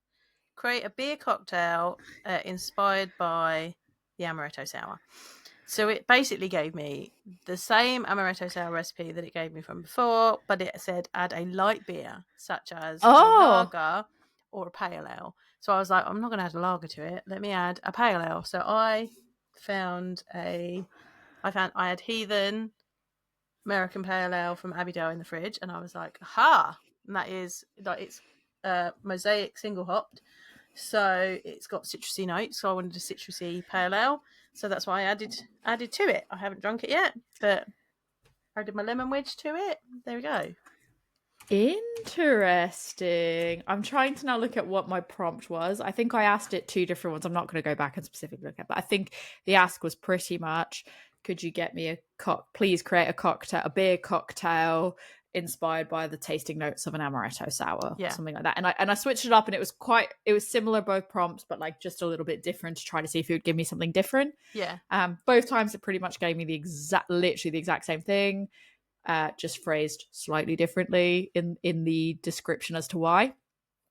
create a beer cocktail inspired by the Amaretto Sour. So it basically gave me the same Amaretto Sour recipe that it gave me from before, but it said add a light beer, such as a lager or a pale ale. So I was like, I'm not going to add a lager to it. Let me add a pale ale. So I had Heathen American Pale Ale from Abbeydale in the fridge, and I was like, aha! And that is like it's mosaic single hopped, so it's got citrusy notes. So I wanted a citrusy pale ale, so that's why I added to it. I haven't drunk it yet, but I did my lemon wedge to it. There we go. Interesting. I'm trying to now look at what my prompt was. I think I asked it two different ones. I'm not going to go back and specifically look at, but I think the ask was pretty much, could you get me please create a beer cocktail inspired by the tasting notes of an Amaretto Sour, something like that. And I switched it up, and it was similar both prompts, but like just a little bit different to try to see if it would give me something different. Yeah. Both times it pretty much gave me literally the exact same thing, just phrased slightly differently in the description as to why.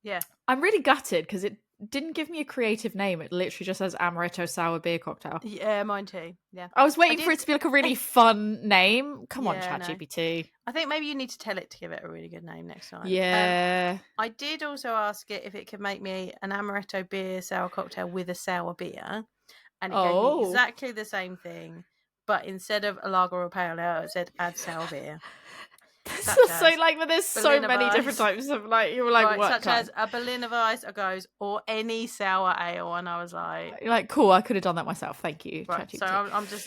Yeah. I'm really gutted because it didn't give me a creative name. It literally just says Amaretto Sour beer cocktail. Yeah, mine too. Yeah. I was waiting for it to be like a really fun name. Come on, ChatGPT. I think maybe you need to tell it to give it a really good name next time. Yeah. I did also ask it if it could make me an Amaretto beer sour cocktail with a sour beer. And it gave me exactly the same thing. But instead of a lager or a pale ale, it said add sour beer. So like, but there's so many different types of like, you were like, what such as a Berliner Weiss, or any sour ale, and I was like, you're like, cool, I could have done that myself, thank you. Right, so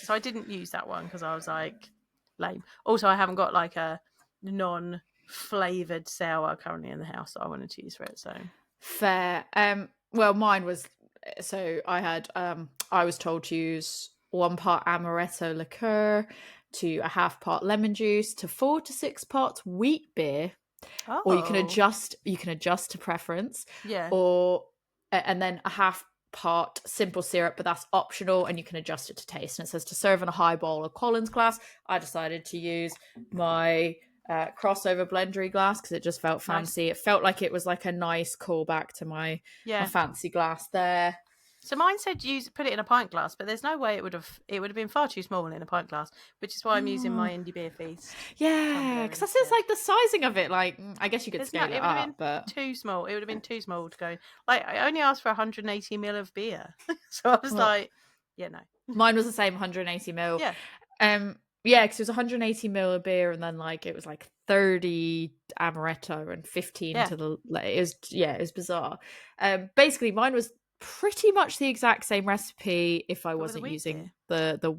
I didn't use that one because I was like, lame. Also, I haven't got like a non-flavored sour currently in the house that I wanted to use for it. So fair. Well, mine was, so I had I was told to use 1 part amaretto liqueur to a half part lemon juice to 4 to 6 parts wheat beer. Or you can adjust to preference. Yeah. And then a half part simple syrup, but that's optional and you can adjust it to taste. And it says to serve in a highball or Collins glass. I decided to use my crossover blendery glass because it just felt fancy. Nice. It felt like it was like a nice callback to my fancy glass there. So mine said put it in a pint glass, but there's no way it would have been far too small in a pint glass, which is why I'm using my Indie Beer Feast. Yeah, because that's like the sizing of it. Like, I guess you could scale it up, but too small. It would have been too small to go. Like, I only asked for 180 ml of beer, so I was like, yeah, no. Mine was the same, 180 ml. Yeah. Yeah, because it was 180 ml of beer, and then like it was like 30 amaretto and 15 to the. It was bizarre. Basically, mine was pretty much the exact same recipe if I wasn't using the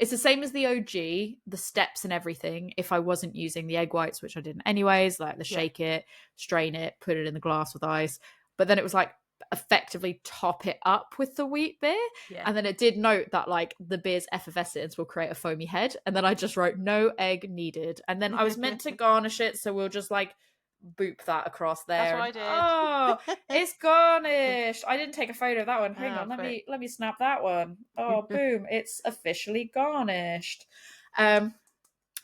it's the same as the OG, the steps and everything, if I wasn't using the egg whites, which I didn't anyways, like the shake it, strain it, put it in the glass with ice. But then it was like effectively top it up with the wheat beer. And then it did note that like the beer's effervescence will create a foamy head. And then I just wrote no egg needed. And then I was meant to garnish it, so we'll just like boop that across there. That's what I did. Oh, it's garnished. I didn't take a photo of that one. Hang on, let me snap that one. Oh, boom, it's officially garnished.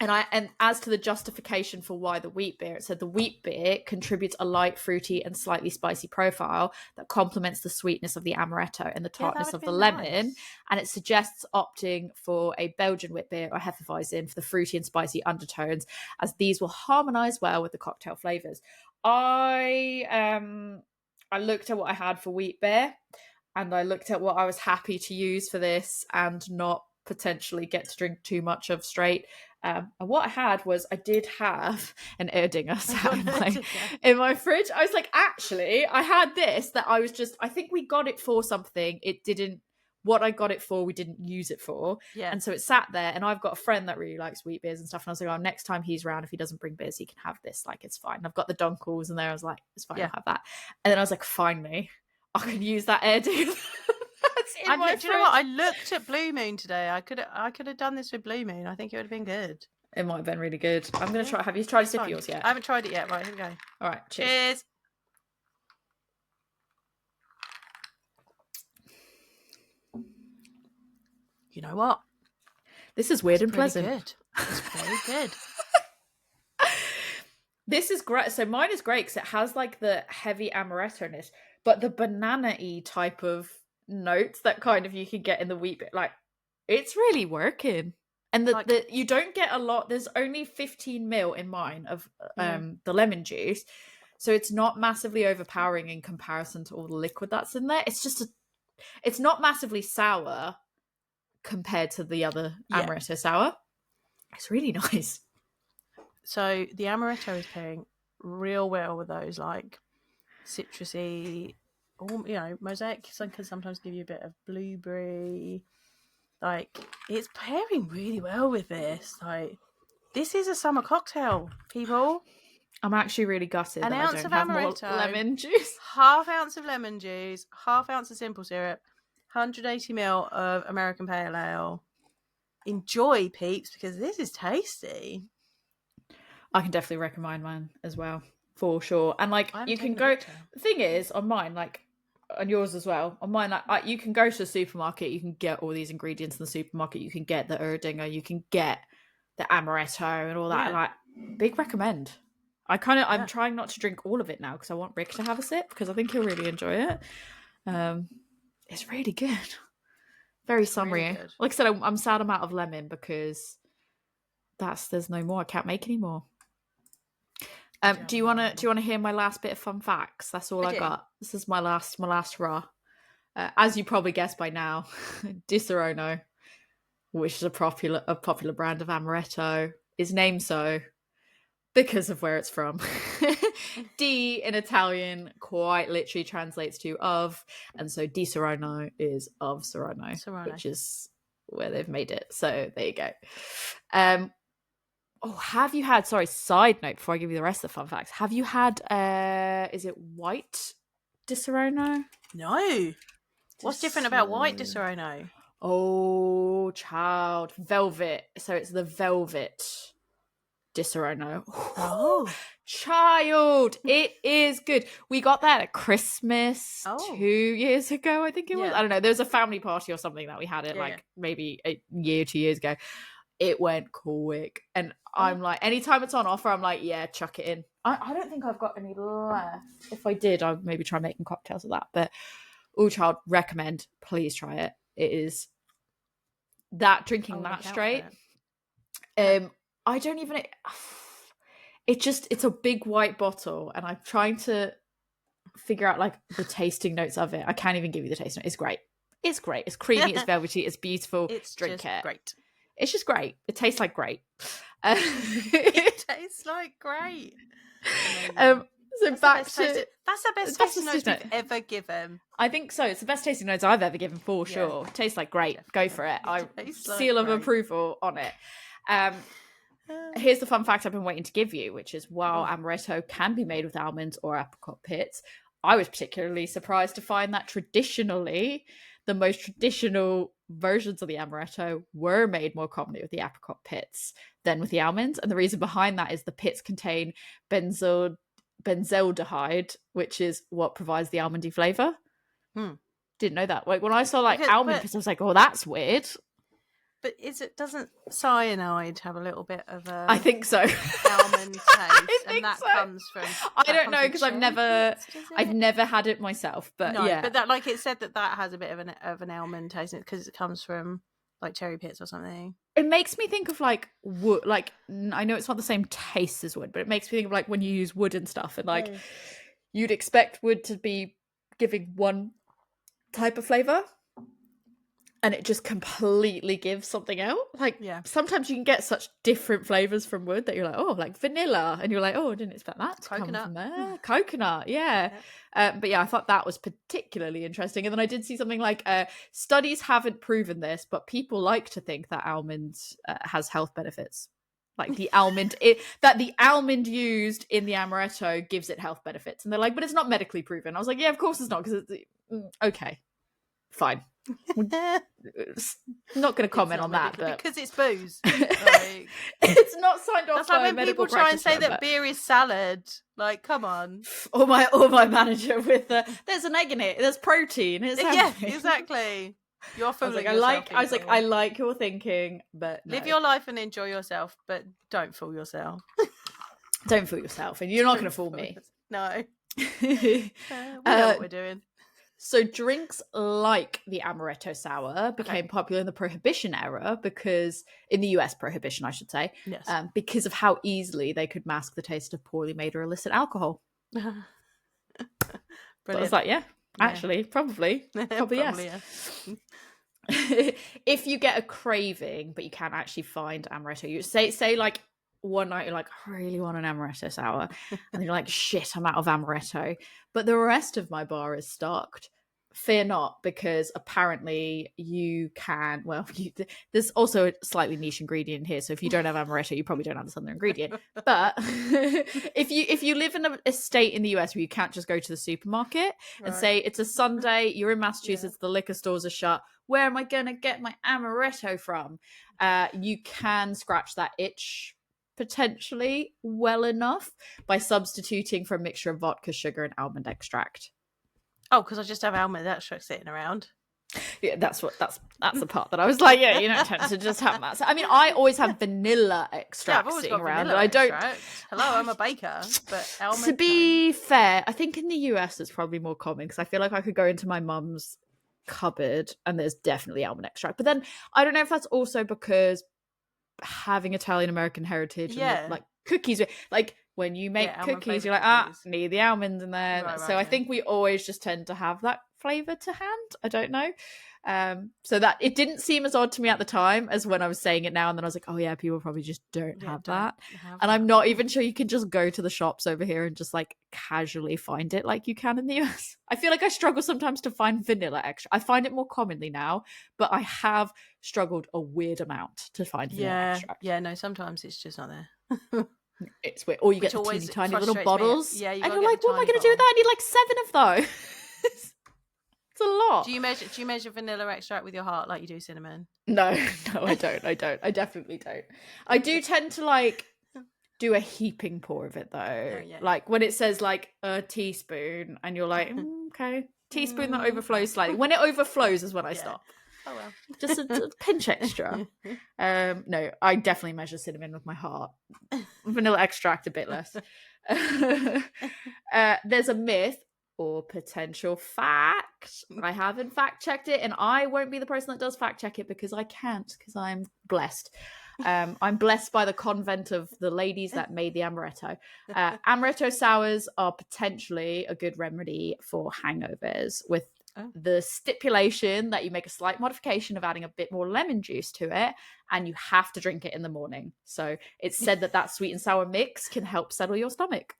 And as to the justification for why the wheat beer, it said the wheat beer contributes a light, fruity, and slightly spicy profile that complements the sweetness of the amaretto and the tartness of the lemon. And it suggests opting for a Belgian wheat beer or Hefeweizen for the fruity and spicy undertones, as these will harmonise well with the cocktail flavours. I looked at what I had for wheat beer, and I looked at what I was happy to use for this and not potentially get to drink too much of straight. And what I had was I did have an Erdinger sat in my fridge. I was like, actually, I had this that I think we got it for something. What I got it for, we didn't use it for. Yeah. And so it sat there, and I've got a friend that really likes wheat beers and stuff. And I was like, oh, next time he's around, if he doesn't bring beers, he can have this. Like, it's fine. And I've got the Dunkels in there. I was like, it's fine, I'll have that. And then I was like, finally, I can use that Erdinger. Do you know what? I looked at Blue Moon today. I could have done this with Blue Moon. I think it would have been good. It might have been really good. I'm going to try. Have you tried a sip of yours yet? I haven't tried it yet. Right, here we go. All right, cheers. You know what? This is weird and pleasant. Good. It's very good. This is great. So mine is great because it has like the heavy amaretto-ness, but the banana-y type of notes that kind of you can get in the wheat bit, like it's really working. And you don't get a lot. There's only 15 ml in mine of the lemon juice, so it's not massively overpowering in comparison to all the liquid that's in there. It's just it's not massively sour compared to the other amaretto sour. It's really nice. So the amaretto is pairing real well with those like citrusy, mosaic can sometimes give you a bit of blueberry. Like, it's pairing really well with this. Like, this is a summer cocktail, people. I'm actually really gutted. An ounce of amaretto, lemon juice, half ounce of lemon juice, half ounce of simple syrup, 180 ml of American Pale Ale. Enjoy, peeps, because this is tasty. I can definitely recommend mine as well, for sure. And like, you can go. The thing is, on mine, like, on yours as well, on mine, like, you can go to the supermarket, you can get all these ingredients in the supermarket, you can get the Erdinger, you can get the amaretto and all that. Like, big recommend. I'm trying not to drink all of it now because I want Rick to have a sip because I think he'll really enjoy it. It's really good. Very summery. Really good. Like I said, I'm sad I'm out of lemon because there's no more. I can't make any more. Do you want to hear my last bit of fun facts? That's all I got. This is my last hurrah. As you probably guessed by now, Di Serono, which is a popular brand of amaretto, is named so because of where it's from. Di in Italian quite literally translates to of, and so Di Serono is of Serono, which is where they've made it. So there you go. Have you had, side note before I give you the rest of the fun facts, have you had, is it white Di Serono? No. What's different about white Di Serono? Oh, child. Velvet. So it's the Velvet Disaronno. Oh. Child, it is good. We got that at Christmas 2 years ago, I think it was. I don't know. There was a family party or something that we had it maybe a year, 2 years ago. It went quick. And I'm like, anytime it's on offer, I'm like, yeah, chuck it in. I don't think I've got any left. If I did, I'd maybe try making cocktails of that. But, oh, child, recommend. Please try it. It is that drinking that straight. I don't even... it's a big white bottle, and I'm trying to figure out like the tasting notes of it. I can't even give you the taste note. It's great. It's creamy, it's velvety, it's beautiful. It's Drink just it. Great. It's just great. It tastes like great. It tastes like great. So that's back that's to the best tasting notes we've ever given. I think so. It's the best tasting notes I've ever given, for sure. Tastes like great. Definitely. Go for it. I seal of approval on it. Here's the fun fact I've been waiting to give you, which is while Amaretto can be made with almonds or apricot pits, I was particularly surprised to find that traditionally the most traditional versions of the Amaretto were made more commonly with the apricot pits than with the almonds. And the reason behind that is the pits contain benzaldehyde, which is what provides the almondy flavour. Didn't know that. Like when I saw almond pits, I was like, oh, that's weird. But doesn't cyanide have a little bit of a... I think so. Almond taste, and that comes from... I don't know, because I've never had it myself, but yeah. But that, like it said that has a bit of an almond taste in it because it comes from like cherry pits or something. It makes me think of like wood. Like I know it's not the same taste as wood, but it makes me think of like when you use wood and stuff, and like you'd expect wood to be giving one type of flavor. And it just completely gives something out. Like, sometimes you can get such different flavors from wood that you're like, oh, like vanilla. And you're like, oh, I didn't expect that to come from there. Coconut, yeah. But yeah, I thought that was particularly interesting. And then I did see something like, studies haven't proven this, but people like to think that almonds has health benefits. Like the almond, that the almond used in the Amaretto gives it health benefits. And they're like, but it's not medically proven. I was like, yeah, of course it's not. Because okay, fine. Not going to comment on that, but because it's booze. Like, it's not signed off. That's like when people try and say that beer is salad. Like, come on. Or my manager with there's an egg in it. There's protein. It's exactly. You're fooling yourself. I like your thinking, but live your life and enjoy yourself, but don't fool yourself. Don't fool yourself, and you're not going to fool me. No. We know what we're doing. So drinks like the Amaretto Sour became popular in the Prohibition era because, in the US Prohibition, I should say, because of how easily they could mask the taste of poorly made or illicit alcohol. Brilliant. So I was like, actually, probably yes. If you get a craving, but you can't actually find Amaretto, you say like one night you're like, I really want an Amaretto Sour, and you're like, shit, I'm out of Amaretto, but the rest of my bar is stocked. Fear not, because apparently you can, there's also a slightly niche ingredient here, so if you don't have Amaretto, you probably don't have this other ingredient. But if you live in a state in the US where you can't just go to the supermarket and say it's a Sunday, you're in Massachusetts, the liquor stores are shut, where am I gonna get my Amaretto from? You can scratch that itch potentially well enough by substituting for a mixture of vodka, sugar, and almond extract. Oh, because I just have almond extract sitting around. Yeah, that's the part that I was like, you don't tend to just have that. So, I mean, I always have vanilla extract sitting around, and I don't. Hello, I'm a baker, but almond. To be fair, I think in the US it's probably more common because I feel like I could go into my mum's cupboard and there's definitely almond extract. But then I don't know if that's also because having Italian American heritage and like cookies, like when you make cookies you're like need the almonds in there, so I think we always just tend to have that flavor to hand. I don't know, so that it didn't seem as odd to me at the time as when I was saying it now, and then I was like, oh yeah, people probably just don't have that. And I'm not even sure you can just go to the shops over here and just like casually find it like you can in the US. I feel like I struggle sometimes to find vanilla extract. I find it more commonly now, but I have struggled a weird amount to find vanilla extract. No, sometimes it's just not there. It's weird. Or you get the teeny tiny little bottles. Yeah, and you're like, what am I going to do with that? I need like 7 of those. It's a lot. Do you measure vanilla extract with your heart like you do cinnamon? No, I don't. I definitely don't. I do tend to like do a heaping pour of it though. Oh, yeah. Like when it says like a teaspoon and you're like, okay, teaspoon that overflows slightly. When it overflows is when I stop. Oh well. Just a pinch extra. No, I definitely measure cinnamon with my heart. Vanilla extract a bit less. There's a myth or potential fact. I haven't fact checked it, and I won't be the person that does fact check it because I can't, because I'm blessed. I'm blessed by the convent of the ladies that made the amaretto. Amaretto sours are potentially a good remedy for hangovers, with the stipulation that you make a slight modification of adding a bit more lemon juice to it, and you have to drink it in the morning. So it's said that sweet and sour mix can help settle your stomach.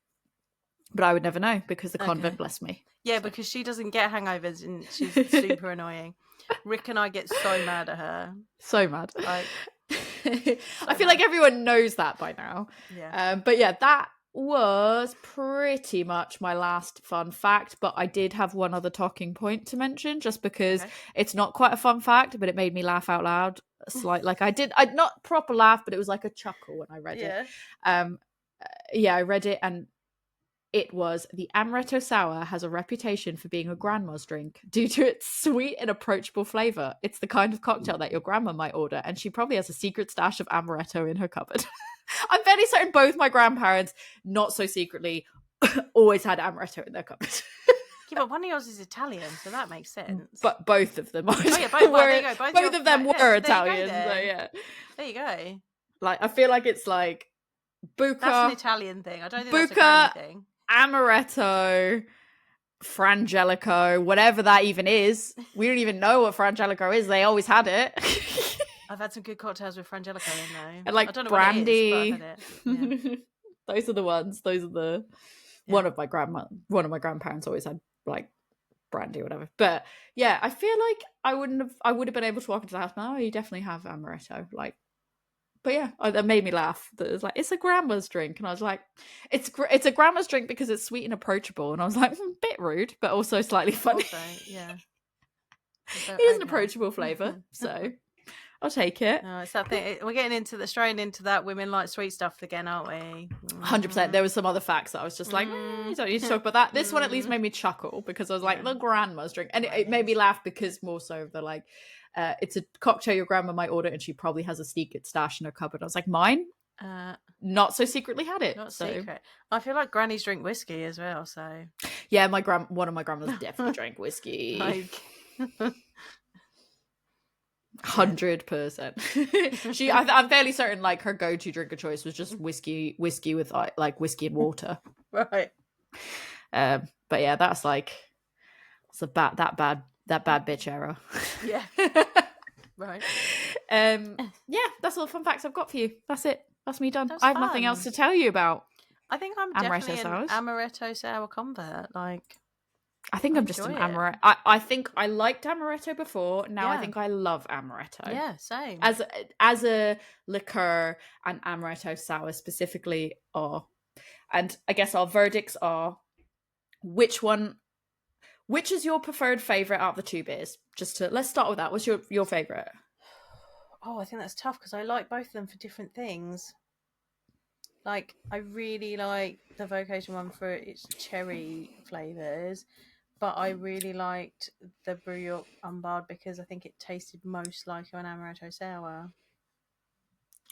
But I would never know because the convent blessed me. Yeah, because she doesn't get hangovers and she's super annoying. Rick and I get so mad at her. So mad. Like, I feel like everyone knows that by now. Yeah. But yeah, that was pretty much my last fun fact. But I did have one other talking point to mention, just because it's not quite a fun fact, but it made me laugh out loud. I'd not proper laugh, but it was like a chuckle when I read it. I read it, and it was: the Amaretto Sour has a reputation for being a grandma's drink due to its sweet and approachable flavour. It's the kind of cocktail that your grandma might order, and she probably has a secret stash of Amaretto in her cupboard. I'm fairly certain both my grandparents, not so secretly, always had Amaretto in their cupboard. Yeah, but one of yours is Italian, so that makes sense. But both of them are. Oh, yeah, both of them were Italian, so yeah. There you go. Like, I feel like it's like Buca. That's an Italian thing. I don't think that's a granny thing. Amaretto, Frangelico, whatever that even is. We don't even know what Frangelico is. They always had it. I've had some good cocktails with Frangelico in though. And like I don't know brandy. What it is, but I've had it. Yeah. Those are the ones. Those are the one of my grandparents always had like brandy or whatever. But yeah, I feel like I would have been able to walk into the house. No, you definitely have Amaretto. Like, but yeah, that made me laugh. That it was like, it's a grandma's drink, and I was like, it's a grandma's drink because it's sweet and approachable. And I was like, bit rude, but also slightly funny. Also, yeah, it is an approachable flavour, so I'll take it. No, it's that thing. We're getting straying into that women like sweet stuff again, aren't we? 100%. There was some other facts that I was just like, you don't need to talk about that. This one at least made me chuckle because I was like, the grandma's drink, and it made me laugh because more so of the like. It's a cocktail your grandma might order, and she probably has a secret stash in her cupboard. I was like, mine? Not so secretly had it. Not secret. I feel like grannies drink whiskey as well, so... Yeah, one of my grandmas definitely drank whiskey. Like... 100%. I'm fairly certain like her go-to drink of choice was just whiskey with like whiskey and water. Right. But yeah, that's like... It's that bad bitch era. Yeah. Right. Yeah, that's all the fun facts I've got for you. That's it. That's me done. I have nothing else to tell you about. I think I'm definitely an Amaretto Sour convert. Like, I think I'm just an Amaretto. I think I liked Amaretto before. Now I think I love Amaretto. Yeah, same. As a liqueur, and Amaretto Sour specifically are. And I guess our verdicts are: which is your preferred favourite out of the two beers? Let's start with that. What's your favourite? Oh, I think that's tough because I like both of them for different things. Like, I really like the Vocation one for its cherry flavours, but I really liked the Brew Unbarred because I think it tasted most like an Amaretto Sour.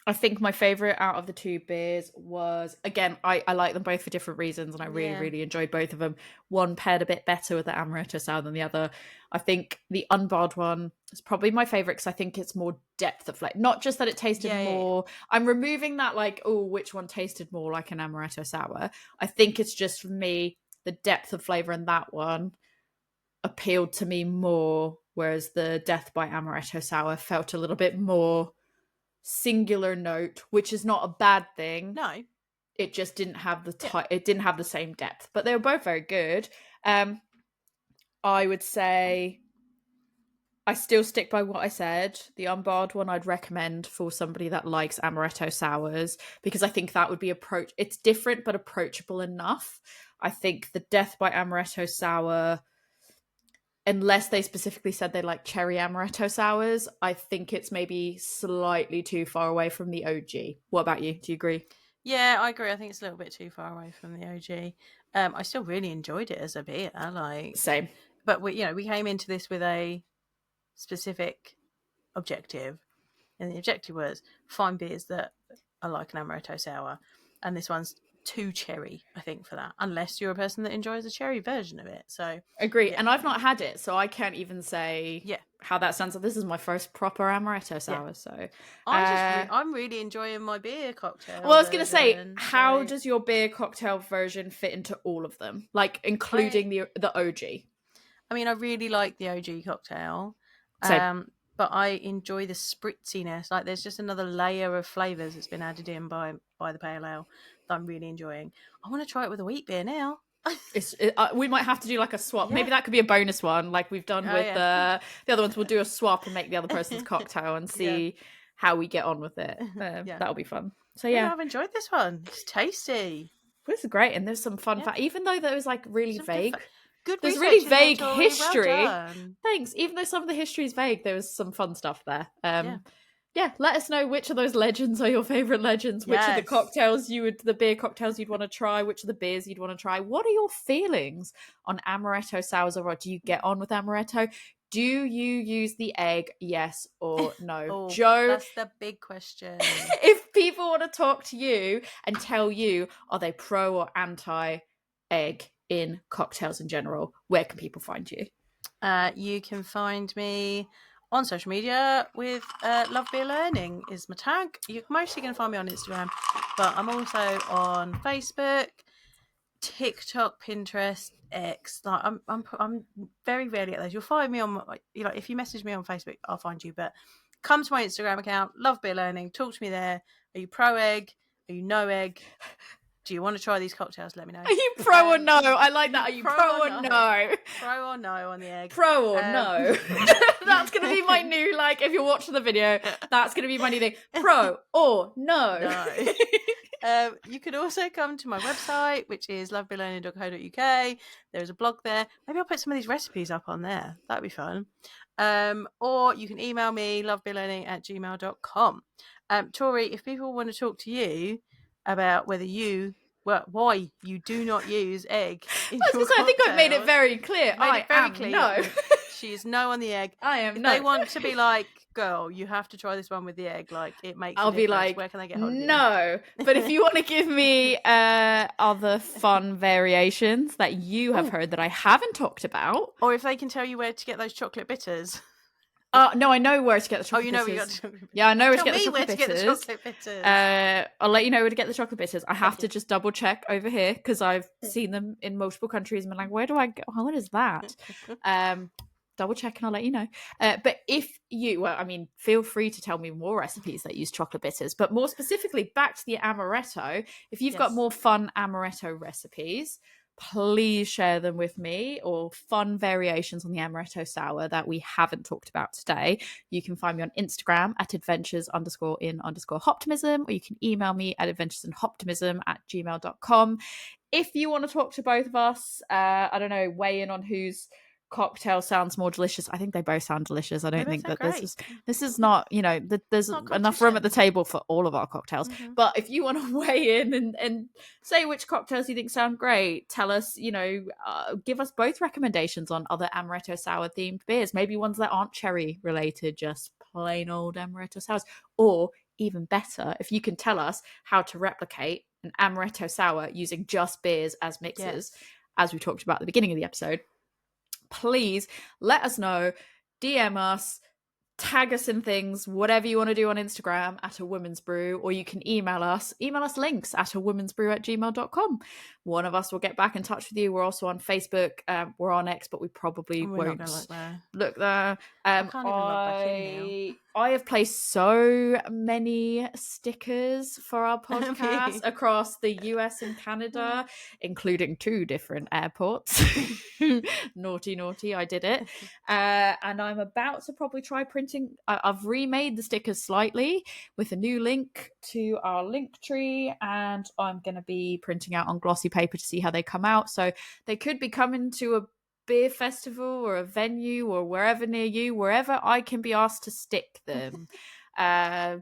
I think my favourite out of the two beers was, again, I like them both for different reasons, and I really enjoyed both of them. One paired a bit better with the Amaretto Sour than the other. I think the Unbarred one is probably my favourite because I think it's more depth of flavour. Not just that it tasted more. I'm removing that like, oh, which one tasted more like an Amaretto Sour. I think it's just, for me, the depth of flavour in that one appealed to me more, whereas the Death by Amaretto Sour felt a little bit more singular note, which is not a bad thing. No, it just didn't have it didn't have the same depth, but they were both very good. I would say I still stick by what I said. The Unbarred one I'd recommend for somebody that likes Amaretto Sours, because I think that would be it's different but approachable enough. I think the Death by Amaretto Sour, unless they specifically said they like cherry amaretto sours, I think it's maybe slightly too far away from the OG. What about you? Do you agree? Yeah, I agree. I think it's a little bit too far away from the OG. I still really enjoyed it as a beer, Same. But we came into this with a specific objective, and the objective was find beers that are like an amaretto sour, and this one's too cherry, I think, for that, unless you're a person that enjoys a cherry version of it. So agree. yeah. And I've not had it, so I can't even say how that sounds. This is my first proper amaretto sour, so I'm really enjoying my beer cocktail. Well, I was going to say, how does your beer cocktail version fit into all of them, like including the OG? I mean, I really like the OG cocktail. But I enjoy the spritziness. Like, there's just another layer of flavors that's been added in by the pale ale that I'm really enjoying. I want to try it with a wheat beer now. We might have to do like a swap. Maybe that could be a bonus one, like we've done with the other ones. We'll do a swap and make the other person's cocktail and see how we get on with it. That'll be fun. So I've enjoyed this one. It's tasty. This is great, and there's some fun fact. Even though there was like really vague. There's really vague history. Well, thanks. Even though some of the history is vague, there was some fun stuff there. Let us know which of those legends are your favorite legends. Which of the cocktails the beer cocktails you'd want to try. Which of the beers you'd want to try. What are your feelings on amaretto sours? Or do you get on with amaretto? Do you use the egg? Yes or no? Jo, that's the big question. If people want to talk to you and tell you, are they pro or anti egg in cocktails in general, where can people find you? You can find me on social media with Love Beer Learning is my tag. You're mostly going to find me on Instagram, but I'm also on Facebook, TikTok, Pinterest, X. Like I'm very rarely at those. You'll find me on, if you message me on Facebook, I'll find you. But come to my Instagram account, Love Beer Learning. Talk to me there. Are you pro egg? Are you no egg? Do you want to try these cocktails? Let me know. Are you pro or no? I like that. Are you pro or no? Pro or no on the egg? Pro or no? That's going to be my new, if you're watching the video, that's going to be my new thing. Pro or no? No. You could also come to my website, which is lovebeerlearning.co.uk. There's a blog there. Maybe I'll put some of these recipes up on there. That'd be fun. Or you can email me, lovebeerlearning@gmail.com. Tori, if people want to talk to you about why you do not use egg in your cocktails, I think I've made it very clear. I am no. She is no on the egg. I am no. They want to be like, girl, you have to try this one with the egg. Like, it makes I'll a difference. Be like, where can they get hold of you? No. But if you want to give me other fun variations that you have heard that I haven't talked about, or if they can tell you where to get those chocolate bitters. No, I know where to get the chocolate bitters. You know where you got the chocolate bitters. Yeah, I know where to get the chocolate bitters. I'll let you know where to get the chocolate bitters. I have to just double check over here because I've seen them in multiple countries and I'm like, where do I go? Oh, what is that? Double check and I'll let you know. But if you, feel free to tell me more recipes that use chocolate bitters, but more specifically back to the amaretto. If you've got more fun amaretto recipes, please share them with me, or fun variations on the amaretto sour that we haven't talked about today. You can find me on Instagram at adventures_in_hoptimism, or you can email me at adventuresinhoptimism@gmail.com. If you want to talk to both of us, weigh in on whose cocktail sounds more delicious. I think they both sound delicious. I don't think that this is not, there's enough room at the table for all of our cocktails. Mm-hmm. But if you want to weigh in and say which cocktails you think sound great, tell us, give us both recommendations on other amaretto sour themed beers, maybe ones that aren't cherry related, just plain old amaretto sours. Or even better, if you can tell us how to replicate an amaretto sour using just beers as mixers, as we talked about at the beginning of the episode, please let us know, DM us, tag us in things, whatever you want to do on Instagram at A Woman's Brew, or you can email us links at awomansbrew@gmail.com. One of us will get back in touch with you. We're also on Facebook. We're on X, but we probably won't look there. I can't even log back in now. I have placed so many stickers for our podcast across the US and Canada, including 2 different airports. Naughty, I did it. And I'm about to probably try printing. I've remade the stickers slightly with a new link to our link tree, and I'm going to be printing out on glossy paper to see how they come out. So they could be coming to a beer festival or a venue or wherever near you, wherever I can be asked to stick them.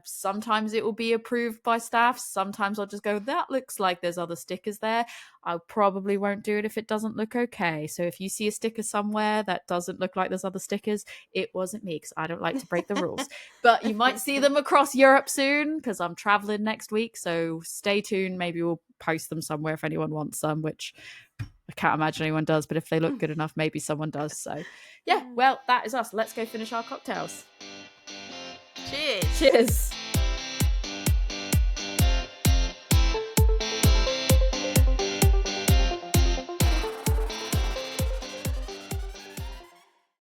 Sometimes it will be approved by staff. Sometimes I'll just go, that looks like there's other stickers there. I probably won't do it if it doesn't look okay. So if you see a sticker somewhere that doesn't look like there's other stickers, it wasn't me, because I don't like to break the rules. But you might see them across Europe soon, because I'm traveling next week. So stay tuned. Maybe we'll post them somewhere if anyone wants some, which I can't imagine anyone does, but if they look good enough, maybe someone does. So yeah, well, that is us. Let's go finish our cocktails. Cheers. Cheers.